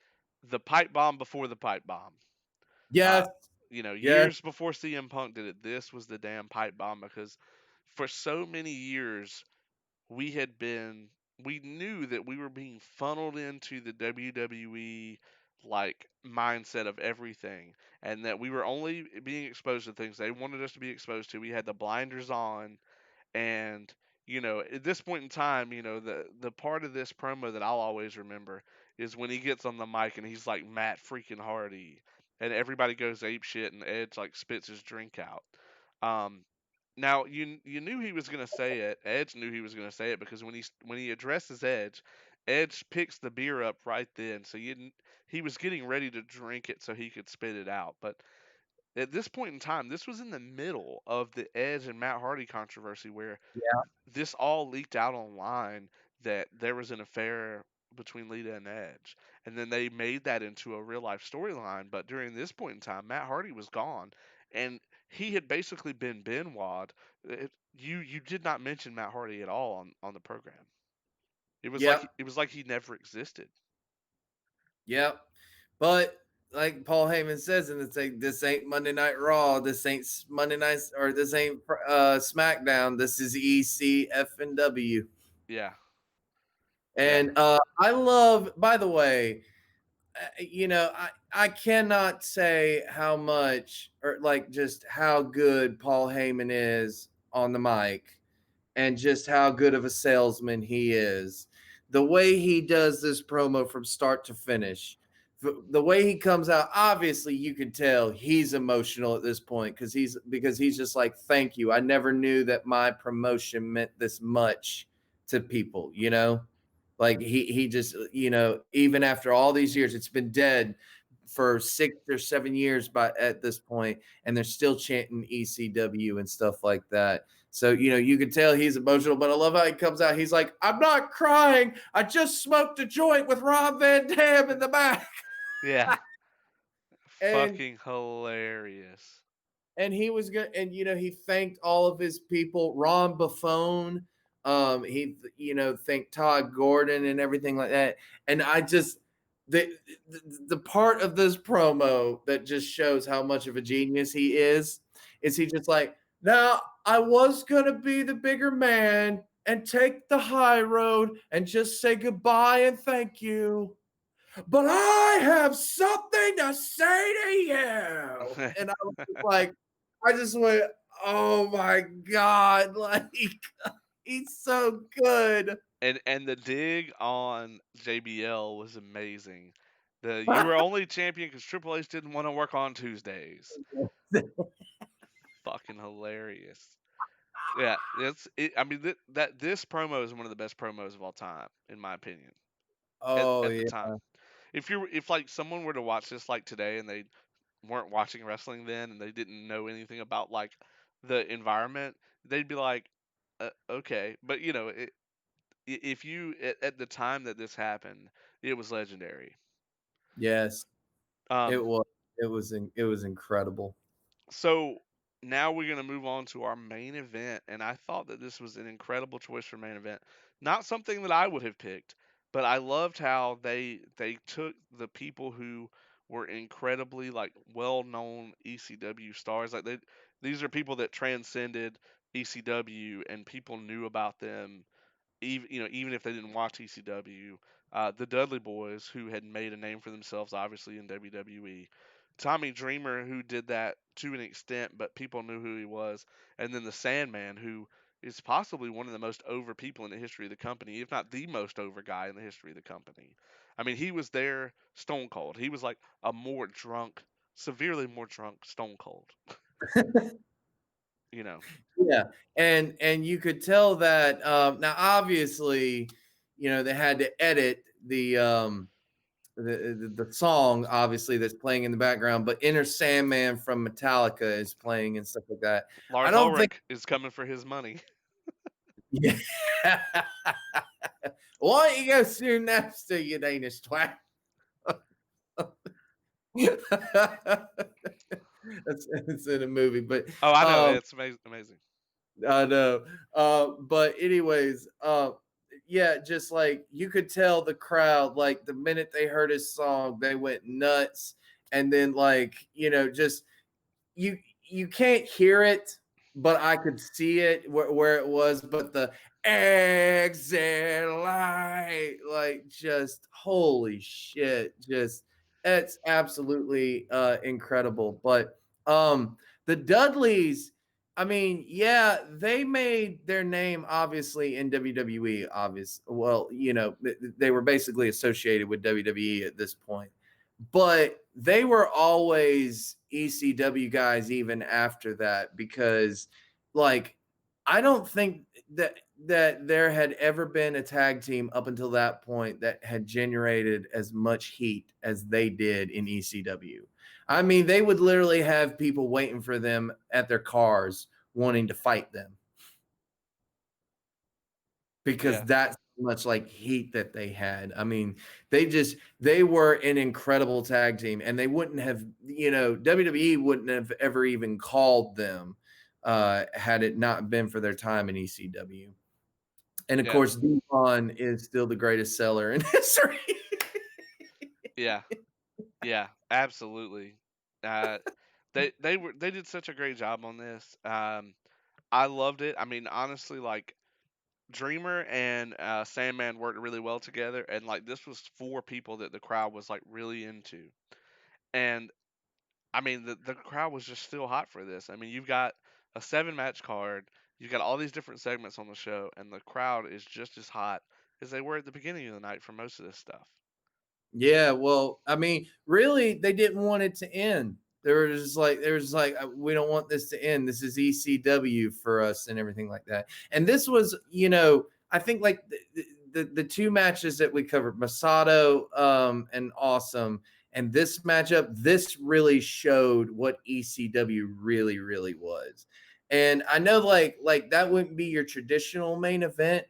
the pipe bomb before the pipe bomb. Uh,
Yes. Yes.
years before CM Punk did it, this was the damn pipe bomb because for so many years we knew that we were being funneled into the WWE like mindset of everything and that we were only being exposed to things they wanted us to be exposed to. We had the blinders on and at this point in time, the part of this promo that I'll always remember is when he gets on the mic and he's like Matt freaking Hardy, and everybody goes ape shit, and Edge like spits his drink out. Um, Now you knew he was gonna say it. Edge knew he was gonna say it because when he addresses Edge, Edge picks the beer up right then. So he was getting ready to drink it so he could spit it out. But at this point in time, this was in the middle of the Edge and Matt Hardy controversy where
Yeah.
this all leaked out online that there was an affair between Lita and Edge. And then they made that into a real life storyline. But during this point in time, Matt Hardy was gone. And he had basically been Benoit. You did not mention Matt Hardy at all on the program.
Yep.
It was like he never existed.
Yep. But like Paul Heyman says in the thing, this ain't Monday Night Raw, this ain't Monday Night, or this ain't SmackDown. This is ECF and W.
Yeah, yeah,
And I love, by the way, I cannot say how much or like just how good Paul Heyman is on the mic and just how good of a salesman he is. The way he does this promo from start to finish, the way he comes out, obviously you can tell he's emotional at this point because he's just like, thank you. I never knew that my promotion meant this much to people, Like he just, even after all these years, it's been dead for 6 or 7 years by at this point, and they're still chanting ECW and stuff like that. So, you can tell he's emotional, but I love how he comes out. He's like, I'm not crying. I just smoked a joint with Rob Van Dam in the back.
yeah.
and
Fucking hilarious.
and he was good, and he thanked all of his people, Ron Buffone, he thanked Todd Gordon and everything like that. And I just the part of this promo that just shows how much of a genius he is he just like, now I was gonna be the bigger man and take the high road and just say goodbye and thank you, but I have something to say to you. And I was just like, I just went, oh my God, like he's so good.
And the dig on JBL was amazing. The you were only champion because Triple H didn't want to work on Tuesdays. Fucking hilarious. Yeah, it's it. I mean that this promo is one of the best promos of all time, in my opinion.
Oh
At the
yeah.
time, if like someone were to watch this like today and they weren't watching wrestling then and they didn't know anything about like the environment, they'd be like, okay. But if you at the time that this happened, it was legendary.
Yes, it
Um,
was. It was incredible.
so now we're gonna move on to our main event, and I thought that this was an incredible choice for main event. Not something that I would have picked, but I loved how they took the people who were incredibly like well known ECW stars. These are people that transcended ECW and people knew about them even if they didn't watch ECW, the Dudley Boys, who had made a name for themselves, obviously in WWE, Tommy Dreamer, who did that to an extent, but people knew who he was, and then the Sandman, who is possibly one of the most over people in the history of the company, if not the most over guy in the history of the company. I mean, he was there stone cold. He was like a more drunk, severely more drunk Stone Cold. You know,
Yeah, and you could tell that now obviously, they had to edit the song obviously that's playing in the background, but Inner Sandman from Metallica is playing and stuff like that. I
Lars
don't think.
Ulrich is coming for his money.
Yeah. Why don't you go soon Napster, you Danish twat? It's in a movie, but
Oh, I know.
um,
It's amazing.
I know. But anyways, yeah, just like you could tell the crowd, like the minute they heard his song, they went nuts. And then like, just you can't hear it, but I could see it where it was. But the exit light, like just holy shit, just it's absolutely incredible. But the Dudleys, I mean, yeah, they made their name obviously in WWE. Well, they were basically associated with WWE at this point, but they were always ECW guys even after that because like I don't think that there had ever been a tag team up until that point that had generated as much heat as they did in ECW. I mean, they would literally have people waiting for them at their cars wanting to fight them because
Yeah,
that's how much like heat that they had. I mean, they were an incredible tag team, and they wouldn't have, WWE wouldn't have ever even called them had it not been for their time in ECW. And of
yeah,
course, Devon is still the greatest seller in history.
yeah, yeah. Absolutely. Uh, they did such a great job on this. I loved it. I mean, honestly, like Dreamer and Sandman worked really well together, and like this was four people that the crowd was like really into, and I mean the crowd was just still hot for this. I mean, you've got a 7 match card, you've got all these different segments on the show, and the crowd is just as hot as they were at the beginning of the night for most of this stuff.
Yeah, well, I mean, really, they didn't want it to end. There was like, we don't want this to end. This is ECW for us and everything like that. And this was, I think like the two matches that we covered, Masato and Awesome, and this matchup, this really showed what ECW really, really was. And I know like that wouldn't be your traditional main event,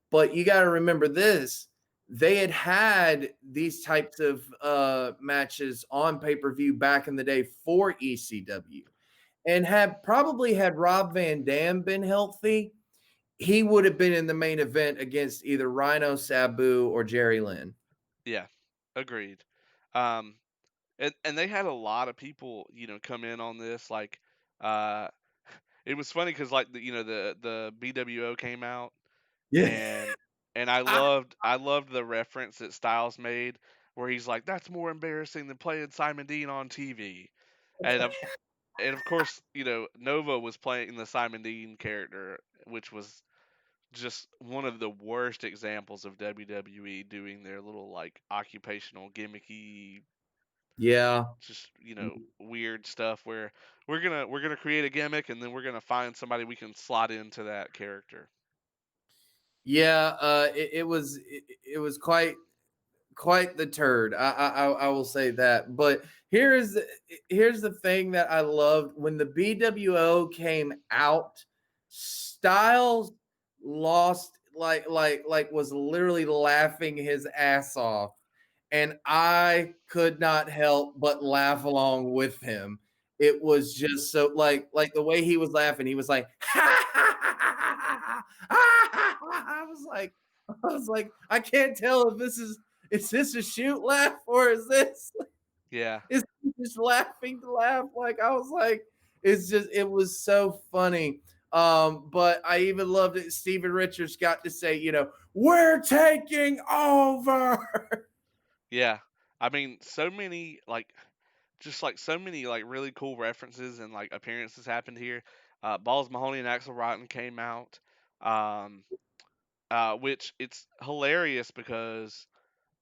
but you got to remember this, they had these types of matches on pay-per-view back in the day for ECW, and had Rob Van Dam been healthy, he would have been in the main event against either Rhino Sabu or Jerry Lynn.
Yeah, agreed. Um, and they had a lot of people, come in on this. Like, uh, it was funny because like the BWO came out,
Yeah.
and I loved the reference that Styles made where he's like, "That's more embarrassing than playing Simon Dean on TV," and of course, Nova was playing the Simon Dean character, which was just one of the worst examples of WWE doing their little like occupational gimmicky,
Yeah.
just weird stuff where we're gonna create a gimmick and then we're gonna find somebody we can slot into that character.
Yeah, it was quite the turd. I will say that. But here's the thing that I loved when the BWO came out. Styles lost like was literally laughing his ass off, and I could not help but laugh along with him. It was just so like the way he was laughing. He was like, I was like, I can't tell if is this a shoot laugh or
Yeah,
is he just laughing to laugh? Like I was like, it was so funny. But I even loved it. Steven Richards got to say, we're taking over.
yeah. I mean, so many like just like so many like really cool references and like appearances happened here. Balls Mahoney and Axel Rotten came out, um, which it's hilarious because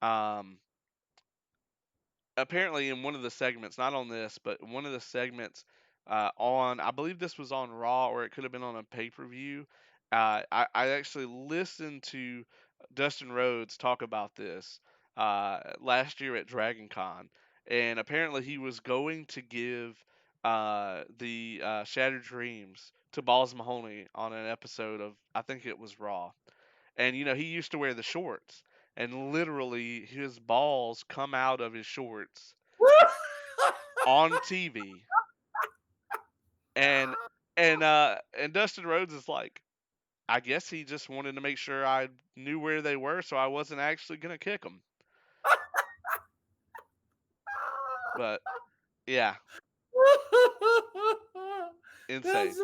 um, apparently in one of the segments, not on this, but one of the segments on, I believe this was on Raw or it could have been on a pay per view. I actually listened to Dustin Rhodes talk about this last year at Dragon Con, and apparently he was going to give the Shattered Dreams to Balls Mahoney on an episode of, I think it was Raw. And he used to wear the shorts, and literally his balls come out of his shorts on TV. And and Dustin Rhodes is like, I guess he just wanted to make sure I knew where they were, so I wasn't actually gonna kick them. But yeah, insane.
That's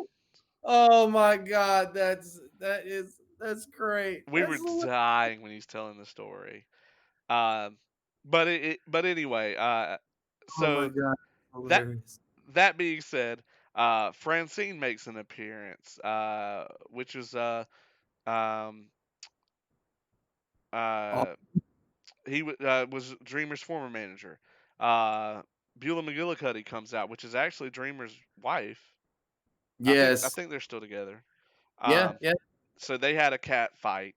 oh my god, that's great.
We were
That's hilarious.
dying when he's telling the story. Um, but anyway,
Oh my
so
god,
that
hilarious.
that being said, Francine makes an appearance, which is um,
Oh,
uh, was Dreamer's former manager. Beulah McGillicuddy comes out, which is actually Dreamer's wife. I
Yes.
think they're still together.
Yeah.
Um,
Yeah.
so they had a cat fight.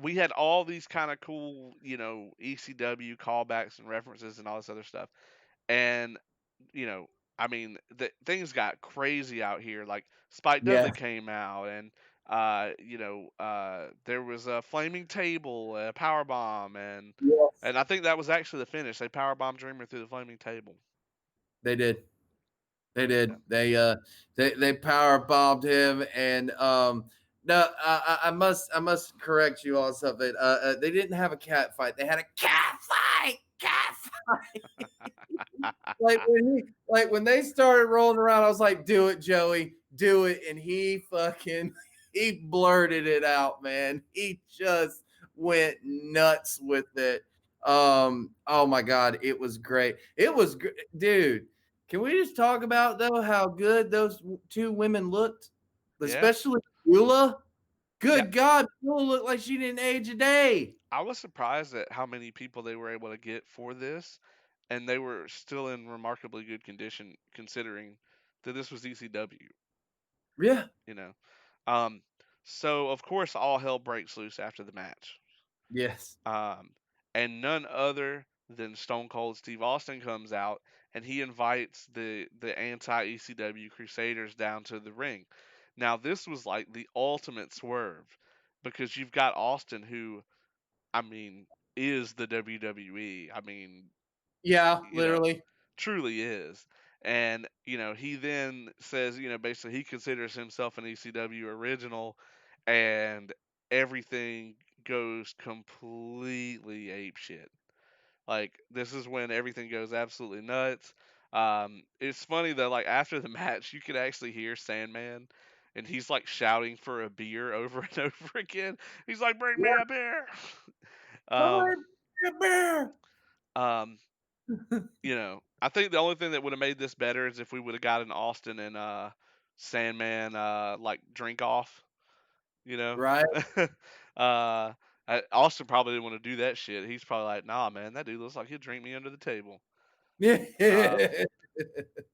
We had all these kind of cool, ECW callbacks and references and all this other stuff. And you know, I mean, things got crazy out here. Like Spike Dudley
Yeah.
came out, and there was a flaming table, a power bomb,
Yes.
and I think that was actually the finish. They power bombed Dreamer through the flaming table.
They did. They
Yeah,
did. They power bombed him, and no, I must correct you on something. They didn't have a cat fight. They had a cat fight. Cat fight. Like when they started rolling around, I was like, "Do it, Joey, do it!" And he fucking he blurted it out, man. He just went nuts with it. Oh my god, it was great. Dude. Can we just talk about though how good those two women looked,
yeah,
especially Beulah?
yeah.
Good God, Beulah looked like she didn't age a day.
I was surprised at how many people they were able to get for this, and they were still in remarkably good condition considering that this was ECW.
Yeah.
You know, um, so of course all hell breaks loose after the match.
Yes.
Um, and none other than Stone Cold Steve Austin comes out and he invites the anti ECW Crusaders down to the ring. Now this was like the ultimate swerve because you've got Austin who I mean is the WWE. I mean,
Yeah,
you know,
literally.
truly is. And, he then says, basically he considers himself an ECW original and everything goes completely apeshit. Like this is when everything goes absolutely nuts. It's funny though, like after the match, you could actually hear Sandman, and he's like shouting for a beer over and over again. He's like, "Bring me
Yeah,
a beer." um,
come here, bear.
um, I think the only thing that would have made this better is if we would have gotten Austin and Sandman like drink off. You know,
Right?
uh, Austin probably didn't want to do that shit. He's probably like, "Nah, man, that dude looks like he'll drink me under the table." Um,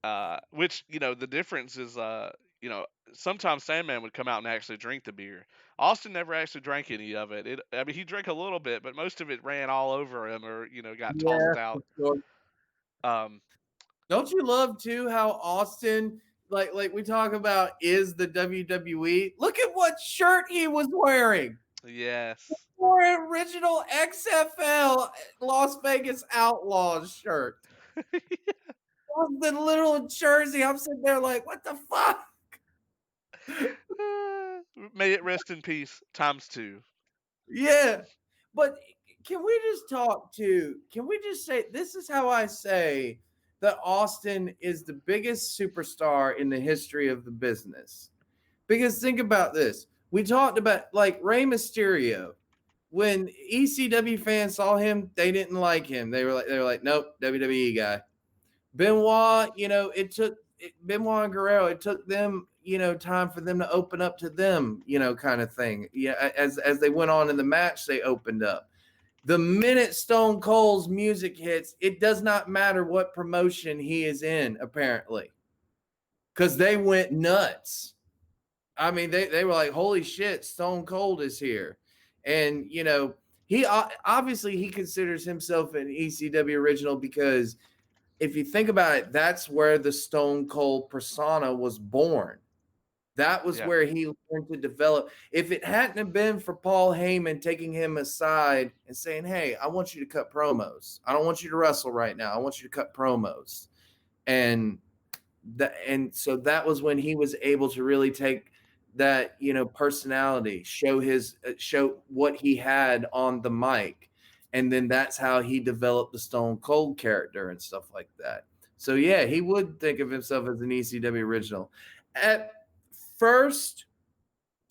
Yeah.
which the difference is, sometimes Sandman would come out and actually drink the beer. Austin never actually drank any of it. I mean, he drank a little bit, but most of it ran all over him or got
Yeah,
tossed
for
out.
sure.
Um,
Don't you love too how Austin, like we talk about, is the WWE? Look at what shirt he was wearing.
yes.
For original XFL Las Vegas Outlaws shirt. The little jersey. I'm sitting there like, what the fuck?
May it rest in peace times two.
Yeah. But can we just talk to, can we just say, this is how I say that Austin is the biggest superstar in the history of the business. Because think about this. We talked about like Rey Mysterio. When ECW fans saw him, they didn't like him. They were like, nope, WWE guy. Benoit, Benoit and Guerrero. It took them, time for them to open up to them, kind of thing. Yeah, as they went on in the match, they opened up. The minute Stone Cold's music hits, it does not matter what promotion he is in, apparently, because they went nuts. I mean, they were like, "Holy shit, Stone Cold is here," and he obviously he considers himself an ECW original because if you think about it, that's where the Stone Cold persona was born. That was
Yeah.
where he learned to develop. If it hadn't have been for Paul Heyman taking him aside and saying, "Hey, I want you to cut promos. I don't want you to wrestle right now. I want you to cut promos," and so that was when he was able to really take that personality, show what he had on the mic, and then that's how he developed the Stone Cold character and stuff like that. So yeah, he would think of himself as an ECW original. At first,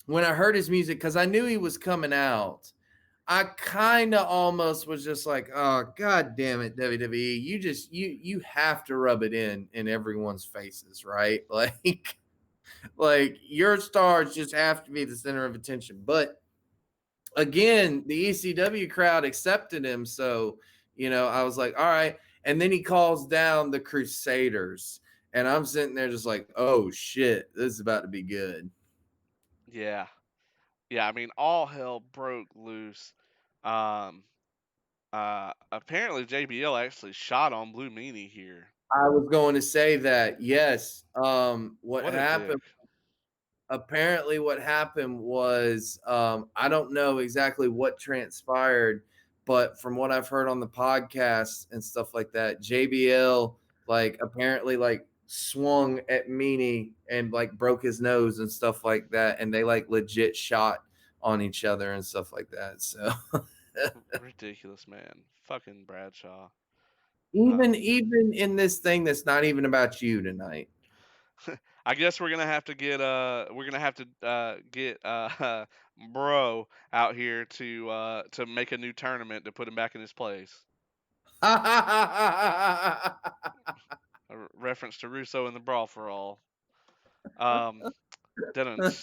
when I heard his music, because I knew he was coming out, I kind of almost was just like, oh god damn it, WWE, you have to rub it in everyone's faces, right? Like your stars just have to be the center of attention. But again, the ECW crowd accepted him, so I was like, all right. And then he calls down the Crusaders. And I'm sitting there just like, oh shit, this is about to be good.
Yeah. Yeah, I mean, all hell broke loose. Um, Apparently JBL actually shot on Blue Meanie here.
I was going to say that. Yes. What
What a
happened
dick.
apparently what happened was I don't know exactly what transpired, but from what I've heard on the podcast and stuff like that, JBL like apparently like swung at Meanie and like broke his nose and stuff like that, and they like legit shot on each other and stuff like that. So
Ridiculous, man. Fucking Bradshaw. Uh,
even in this thing that's not even about you tonight.
I guess we're gonna have to get Bro out here to make a new tournament to put him back in his place. A reference to Russo and the Brawl for All. Um, didn't.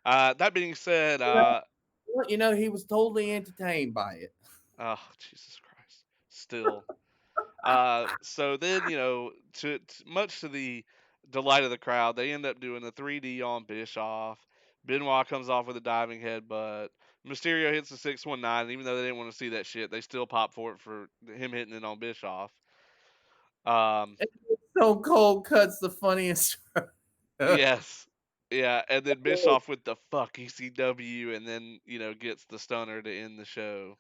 That being said,
He was totally entertained by it.
oh Jesus Christ, still. So then, much to the delight of the crowd, they end up doing a 3D on Bischoff. Benoit comes off with a diving headbutt. Mysterio hits the 619, and even though they didn't want to see that shit, they still pop for it for him hitting it on Bischoff. Um,
Stone Cold cuts the funniest.
yes. Yeah, and then Bischoff with the fuck ECW, and then, gets the stunner to end the show.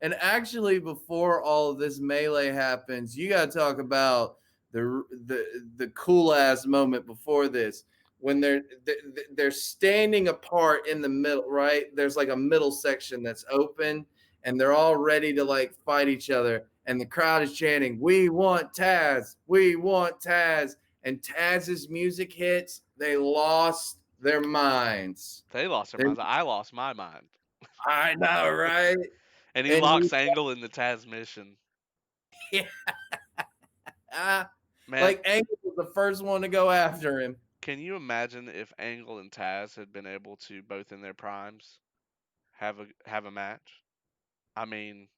And actually, before all of this melee happens, you got to talk about the cool ass moment before this when they're standing apart in the middle. Right, there's like a middle section that's open, and they're all ready to like fight each other, and the crowd is chanting, "We want Taz! We want Taz!" And Taz's music hits. They lost their minds.
They lost their
They,
minds. I lost my mind.
I know, right?
And he
And he
locks Angle in the Taz mission.
Ah,
Man,
like Angle was the first one to go after him.
can you imagine if Angle and Taz had been able to both in their primes have a match? I mean,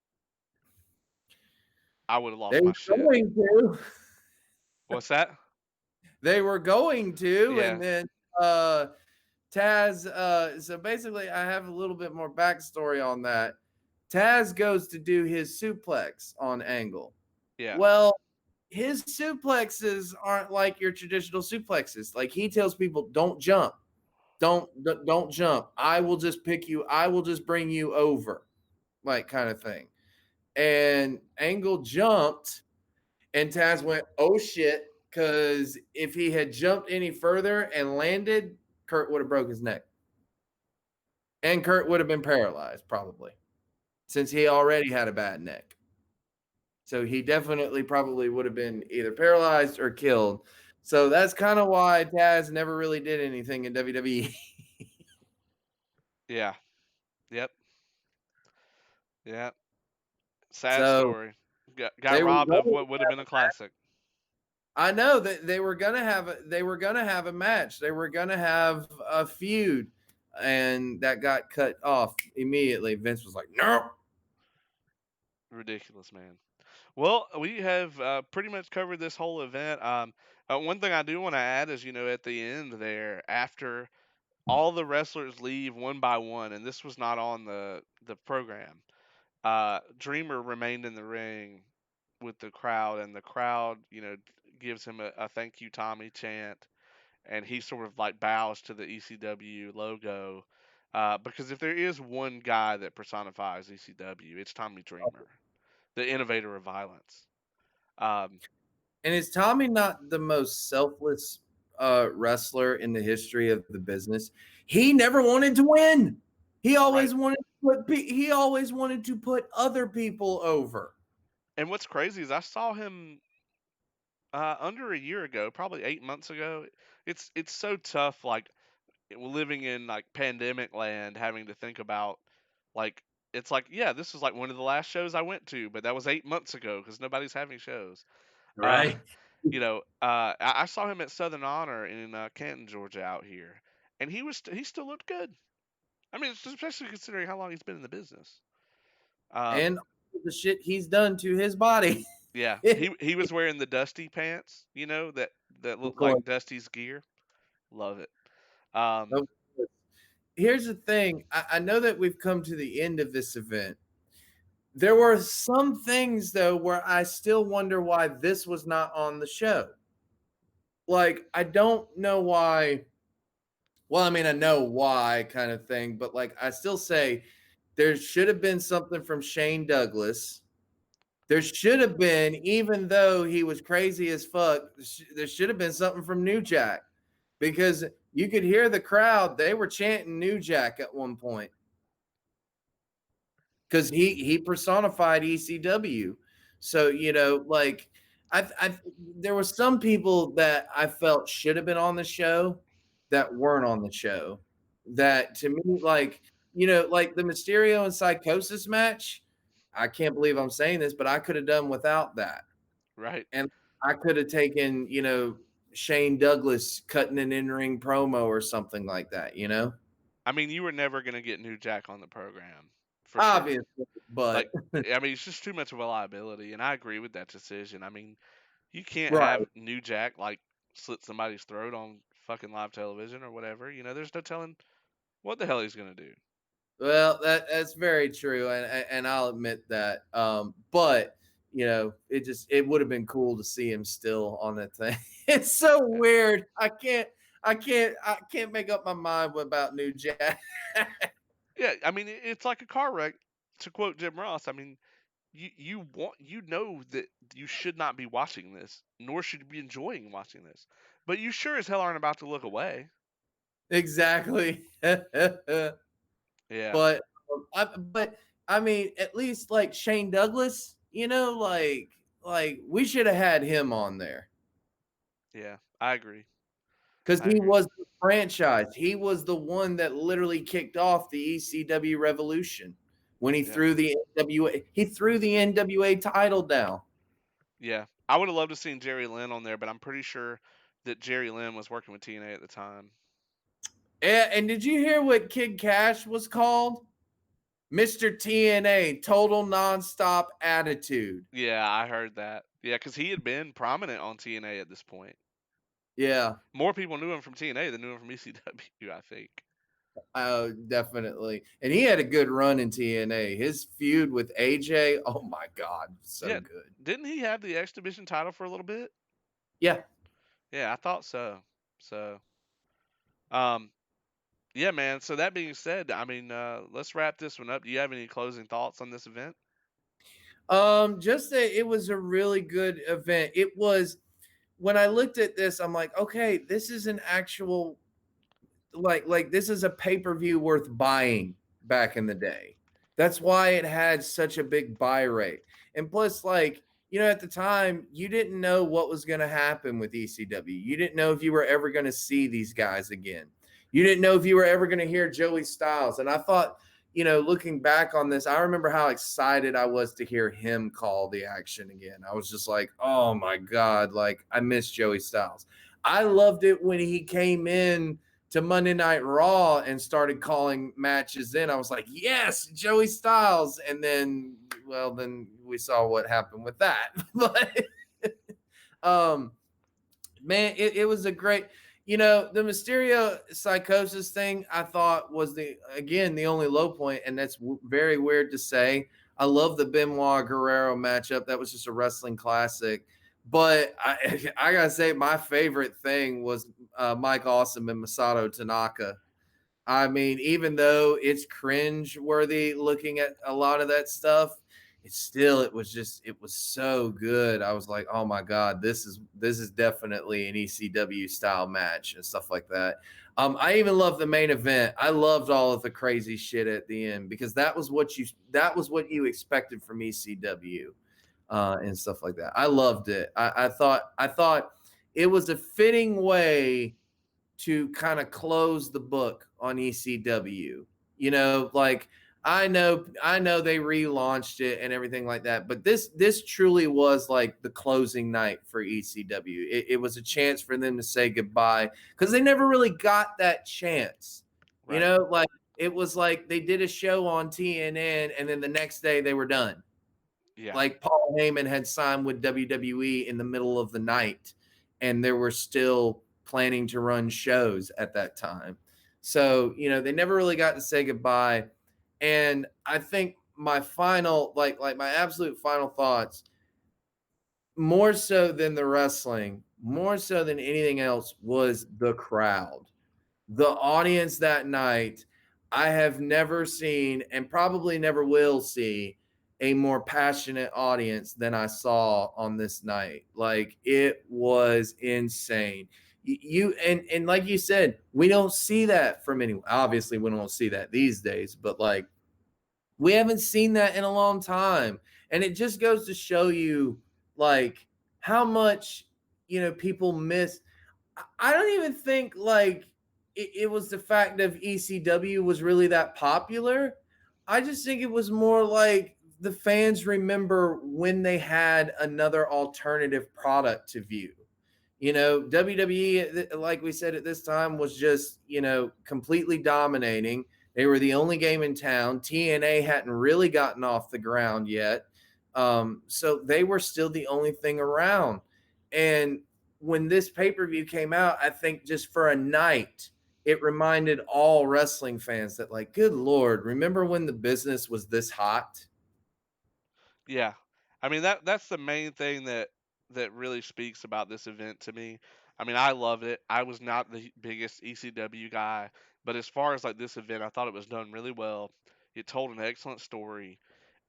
I would have
They
lost my
were
shit.
going to.
What's that?
They were going to,
Yeah,
and then uh Taz. So basically, I have a little bit more backstory on that. Taz goes to do his suplex on Angle.
yeah.
Well, his suplexes aren't like your traditional suplexes. Like he tells people, "Don't jump, don't jump. I will just pick you. I will just bring you over," like kind of thing. And Angle jumped, and Taz went, "Oh shit!" Because if he had jumped any further and landed, Kurt would have broke his neck, and Kurt would have been paralyzed probably, since he already had a bad neck. So he definitely probably would have been either paralyzed or killed. So that's kind of why Taz never really did anything in WWE.
Yeah. Yep. Yep. Sad
So
story. Got
they were
robbed of
going.
what would have been a classic.
I know that they were gonna have a match. They were gonna have a feud, and that got cut off immediately. Vince was like, "No."
Ridiculous, man. Well, we have pretty much covered this whole event. One thing I do want to add is, at the end there, after all the wrestlers leave one by one, and this was not on the program. Dreamer remained in the ring with the crowd, and the crowd, gives him a "Thank you, Tommy" chant, and he sort of like bows to the ECW logo. Because if there is one guy that personifies ECW, it's Tommy Dreamer, the innovator of violence. Um,
And is Tommy not the most selfless wrestler in the history of the business? He never wanted to win.
right.
He always wanted to put other people over.
And what's crazy is I saw him under a year ago, probably 8 months ago. It's so tough, like living in like pandemic land, having to think about like it's like yeah, this is like one of the last shows I went to, but that was 8 months ago because nobody's having shows. Uh,
Right.
I saw him at Southern Honor in Canton, Georgia, out here, and he still looked good. I mean, especially considering how long he's been in the business. Um,
And the shit he's done to his body.
Yeah, he was wearing the Dusty pants, that
Of
looked
course.
like Dusty's gear. Love it. Um,
Of course. Here's the thing. I know that we've come to the end of this event. There were some things though where I still wonder why this was not on the show. Like, I don't know why. Well, I mean, I know why kind of thing, but like I still say there should have been something from Shane Douglas. There should have been, even though he was crazy as fuck, there should have been something from New Jack because you could hear the crowd. They were chanting New Jack at one point because he personified ECW. So like I there were some people that I felt should have been on the show that weren't on the show. That to me, like like the Mysterio and Psychosis match. I can't believe I'm saying this, but I could have done without that,
right.
and I could have taken Shane Douglas cutting an in-ring promo or something like that.
I mean, you were never gonna get New Jack on the program for sure.
Obviously, but
Like, I mean, it's just too much of a liability, and I agree with that decision. I mean, you can't have
right.
New Jack like slit somebody's throat on fucking live television or whatever. There's no telling what the hell he's gonna do.
Well, that's very true, and I'll admit that. But it would have been cool to see him still on that thing. It's so
Yeah,
weird. I can't make up my mind about New Jack.
yeah. I mean, it's like a car wreck. To quote Jim Ross, I mean, you know that you should not be watching this, nor should you be enjoying watching this, but you sure as hell aren't about to look away.
Exactly.
Yeah,
But I mean, at least like Shane Douglas, like we should have had him on there.
yeah. I agree.
Because
I
he
agree.
was the franchise. He was the one that literally kicked off the ECW revolution when he
Yeah,
threw the NWA. He threw the NWA title down.
yeah. I would have loved to seen Jerry Lynn on there, but I'm pretty sure that Jerry Lynn was working with TNA at the time.
And did you hear what Kid Cash was called? Mr. TNA, total nonstop attitude.
Yeah, I heard that. Yeah, because he had been prominent on TNA at this point.
Yeah,
More people knew him from TNA than knew him from ECW, I think.
definitely. And he had a good run in TNA. His feud with AJ, oh my God, so
Yeah,
good.
didn't he have the X Division title for a little bit?
Yeah.
Yeah, I thought so. So, um, yeah, man. So that being said, I mean, let's wrap this one up. Do you have any closing thoughts on this event?
Just that it was a really good event. It was when I looked at this, I'm like, okay, this is an actual like this is a pay-per-view worth buying back in the day. That's why it had such a big buy rate. And plus, like, at the time, you didn't know what was going to happen with ECW. You didn't know if you were ever going to see these guys again. You didn't know if you were ever going to hear Joey Styles. And I thought, looking back on this, I remember how excited I was to hear him call the action again. I was just like, oh my God, like I miss Joey Styles. I loved it when he came in to Monday Night Raw and started calling matches in. I was like, yes, Joey Styles. And then, well, then we saw what happened with that. But um, man, it was a great, the Mysterio psychosis thing I thought was the only low point, and that's very weird to say. I love the Benoit Guerrero matchup. That was just a wrestling classic. But I gotta say, my favorite thing was Mike Awesome and Masato Tanaka. I mean, even though it's cringe worthy looking at a lot of that stuff, it was so good. I was like, oh my God, this is definitely an ECW style match and stuff like that. I even love the main event. I loved all of the crazy shit at the end because that was what you expected from ECW and stuff like that. I loved it. I thought it was a fitting way to kind of close the book on ECW. Like I know they relaunched it and everything like that, but this truly was like the closing night for ECW. It was a chance for them to say goodbye because they never really got that chance.
Right.
Like it was like they did a show on TNN and then the next day they were done.
Yeah.
Like Paul Heyman had signed with WWE in the middle of the night, and there were still planning to run shows at that time. So, they never really got to say goodbye. And I think my final, like my absolute final thoughts, more so than the wrestling, more so than anything else, was the crowd. The audience that night, I have never seen and probably never will see a more passionate audience than I saw on this night. Like, it was insane. You and like you said, we don't see that from anyone. Obviously, we don't see that these days, but like, we haven't seen that in a long time. And it just goes to show you, like, how much, people miss. I don't even think like it was the fact of ECW was really that popular. I just think it was more like the fans remember when they had another alternative product to view. WWE, like we said at this time, was just, completely dominating. They were the only game in town. TNA hadn't really gotten off the ground yet. So they were still the only thing around. And when this pay per view came out, I think just for a night, it reminded all wrestling fans that, like, good Lord, remember when the business was this hot?
Yeah. I mean that's the main thing that really speaks about this event to me. I mean, I loved it. I was not the biggest ECW guy, but as far as like this event, I thought it was done really well. It told an excellent story,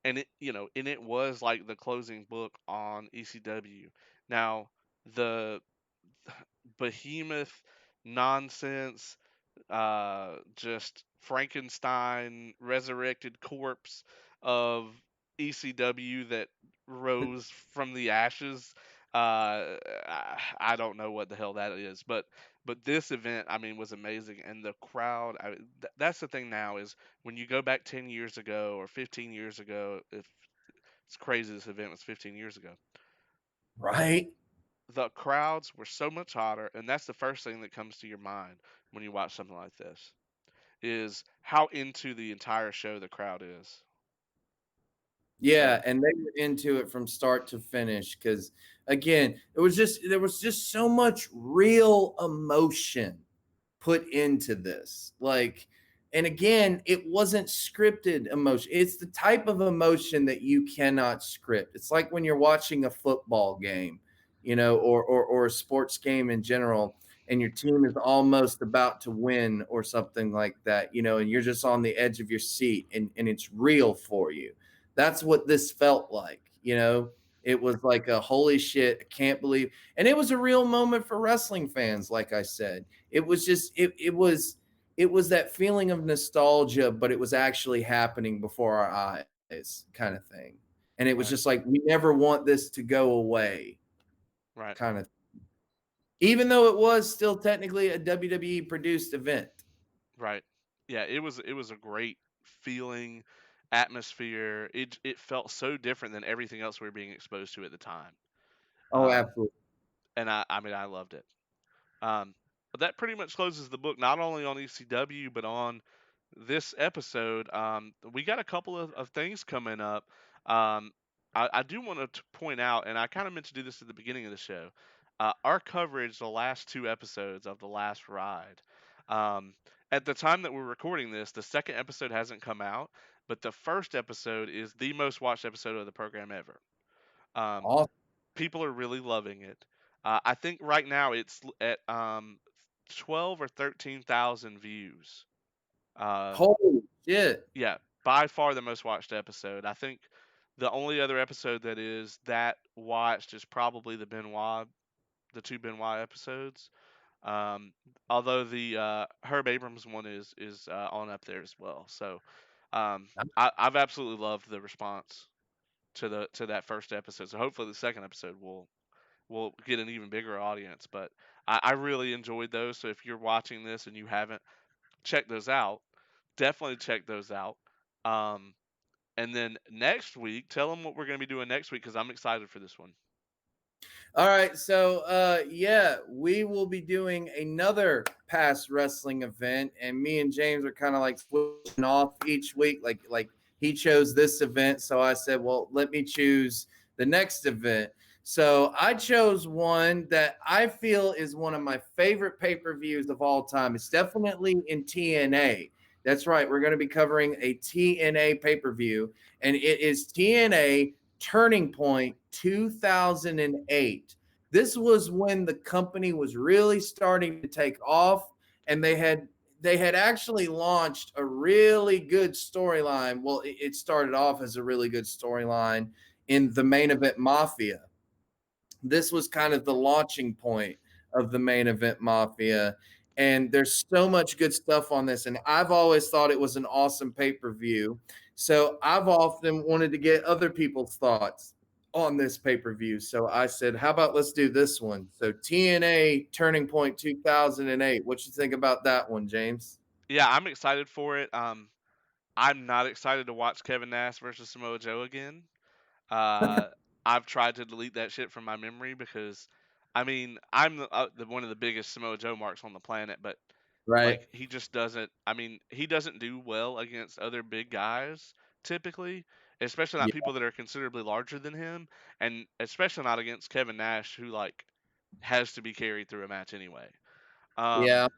and it was like the closing book on ECW. Now, the behemoth nonsense, just Frankenstein resurrected corpse of ECW that rose from the ashes. I don't know what the hell that is, but this event, I mean, was amazing, and the crowd. That's the thing now is when you go back 10 years ago or 15 years ago. If it's crazy, this event was 15 years ago.
Right?
The crowds were so much hotter, and that's the first thing that comes to your mind when you watch something like this is how into the entire show the crowd is.
Yeah,
So,
and they were into it from start to finish because, again, there was just so much real emotion put into this. Like, and again, it wasn't scripted emotion. It's the type of emotion that you cannot script. It's like when you're watching a football game, or a sports game in general, and your team is almost about to win or something like that, and you're just on the edge of your seat and it's real for you. That's what this felt like. It was like a holy shit, I can't believe. And it was a real moment for wrestling fans, like I said. It was just it was that feeling of nostalgia, but it was actually happening before our eyes, kind of thing. And it was
right,
just like, we never want this to go away,
right,
kind of, even though it was still technically a WWE produced event.
right. Yeah, it was a great feeling, atmosphere. It felt so different than everything else we were being exposed to at the time.
Oh,
Um,
absolutely.
and I mean, I loved it. Um, but that pretty much closes the book, not only on ECW, but on this episode. We got a couple of things coming up. Um, I do want to point out, and I kind of meant to do this at the beginning of the show. Our coverage, the last two episodes of The Last Ride. Um, at the time that we're recording this, the second episode hasn't come out, but the first episode is the most watched episode of the program ever. Um,
Awesome.
People are really loving it. I think right now it's at 12 or 13,000 views. Uh,
Holy shit.
yeah, by far the most watched episode. I think the only other episode that is that watched is probably the two Benoit episodes. Um, Although the Herb Abrams one is on up there as well. So I've absolutely loved the response to that first episode. So hopefully the second episode will get an even bigger audience. But I really enjoyed those. So if you're watching this and you haven't checked those out, definitely check those out. Um, and then next week, tell them what we're going to be doing next week because I'm excited for this one.
All right, so yeah, we will be doing another past wrestling event, and me and James are kind of like switching off each week, like he chose this event. So I said, well, let me choose the next event. So I chose one that I feel is one of my favorite pay-per-views of all time. It's definitely in TNA. That's right. We're going to be covering a TNA pay-per-view, and it is TNA Turning Point 2008. This was when the company was really starting to take off, and they had actually launched a really good storyline. Well, it started off as a really good storyline in the Main Event Mafia. This was kind of the launching point of the Main Event Mafia. And there's so much good stuff on this. And I've always thought it was an awesome pay per view. So I've often wanted to get other people's thoughts on this pay per view. So I said, how about let's do this one? So TNA Turning Point 2008. What you think about that one, James?
Yeah, I'm excited for it. I'm not excited to watch Kevin Nash versus Samoa Joe again. Uh, I've tried to delete that shit from my memory because, I mean, I'm the one of the biggest Samoa Joe marks on the planet, but
Right.
like he just doesn't. I mean, he doesn't do well against other big guys typically, especially not
Yeah.
people that are considerably larger than him, and especially not against Kevin Nash, who like has to be carried through a match anyway. Um,
Yeah.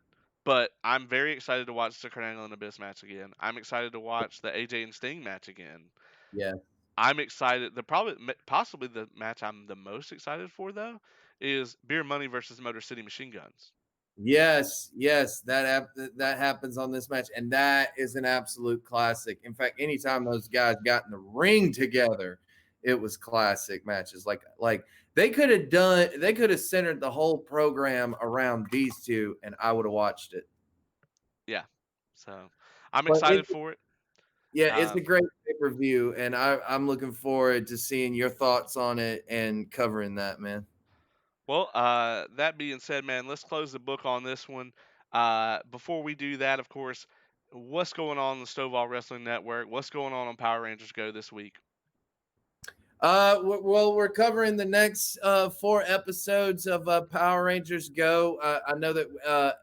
but I'm very excited to watch the Kurt Angle and Abyss match again. I'm excited to watch the AJ and Sting match again.
Yeah.
I'm excited. The probably possibly the match I'm the most excited for though is Beer Money versus Motor City Machine Guns.
Yes, yes, that happens on this match, and that is an absolute classic. In fact, anytime those guys got in the ring together, it was classic matches. Like they could have centered the whole program around these two, and I would have watched it.
Yeah, so I'm
But
excited for it.
it's a
Um,
great pay per view, and I'm looking forward to seeing your thoughts on it and covering that, man.
well, that being said, man, let's close the book on this one. Before we do that, of course, what's going on the Stovall Wrestling Network? What's going on Power Rangers Go this week?
Well, we're covering the next 4 episodes of Power Rangers Go. I know that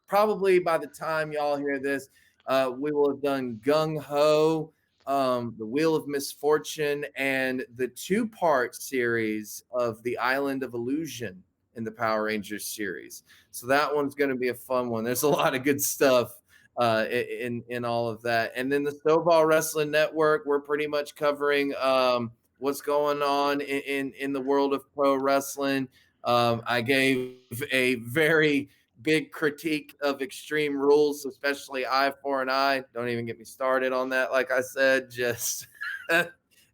probably by the time y'all hear this, we will have done Gung Ho, the Wheel of Misfortune, and the 2-part series of the Island of Illusion in the Power Rangers series. So that one's going to be a fun one. There's a lot of good stuff in all of that. And then the Stovall Wrestling Network, we're pretty much covering what's going on in the world of pro wrestling. I gave a very big critique of Extreme Rules, especially I for an I. Don't even get me started on that. Like I said, just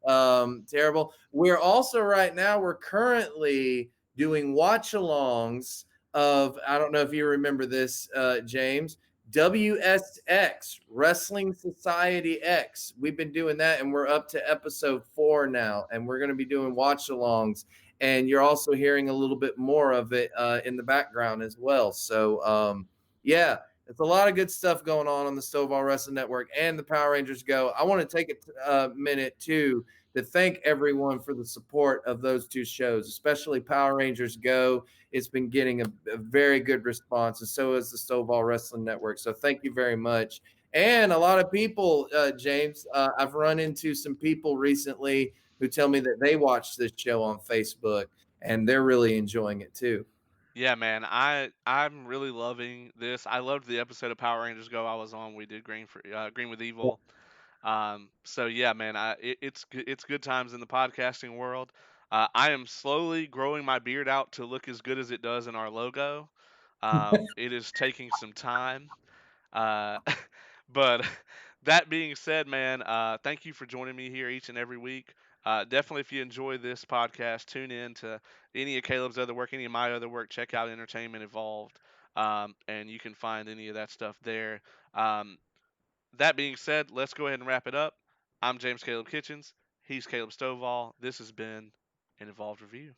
terrible. We're also right now, we're currently doing watch alongs of, I don't know if you remember this, James, WSX, Wrestling Society X. We've been doing that, and we're up to episode 4 now, and we're going to be doing watch alongs. And you're also hearing a little bit more of it in the background as well. So, yeah, it's a lot of good stuff going on the Stovall Wrestling Network and the Power Rangers Go. I want to take a minute, too, to thank everyone for the support of those 2 shows, especially Power Rangers Go. It's been getting a very good response, and so is the Stovall Wrestling Network. So thank you very much. And a lot of people, James, I've run into some people recently who tell me that they watch this show on Facebook and they're really enjoying it too.
Yeah, man, I'm really loving this. I loved the episode of Power Rangers Go I was on. We did Green with Evil. So yeah, man, it's good times in the podcasting world. I am slowly growing my beard out to look as good as it does in our logo. It is taking some time, uh, but that being said, man, thank you for joining me here each and every week. Definitely, if you enjoy this podcast, tune in to any of Caleb's other work, any of my other work. Check out Entertainment Evolved, and you can find any of that stuff there. Um, that being said, let's go ahead and wrap it up. I'm James Caleb Kitchens. He's Caleb Stovall. This has been an Evolved Review.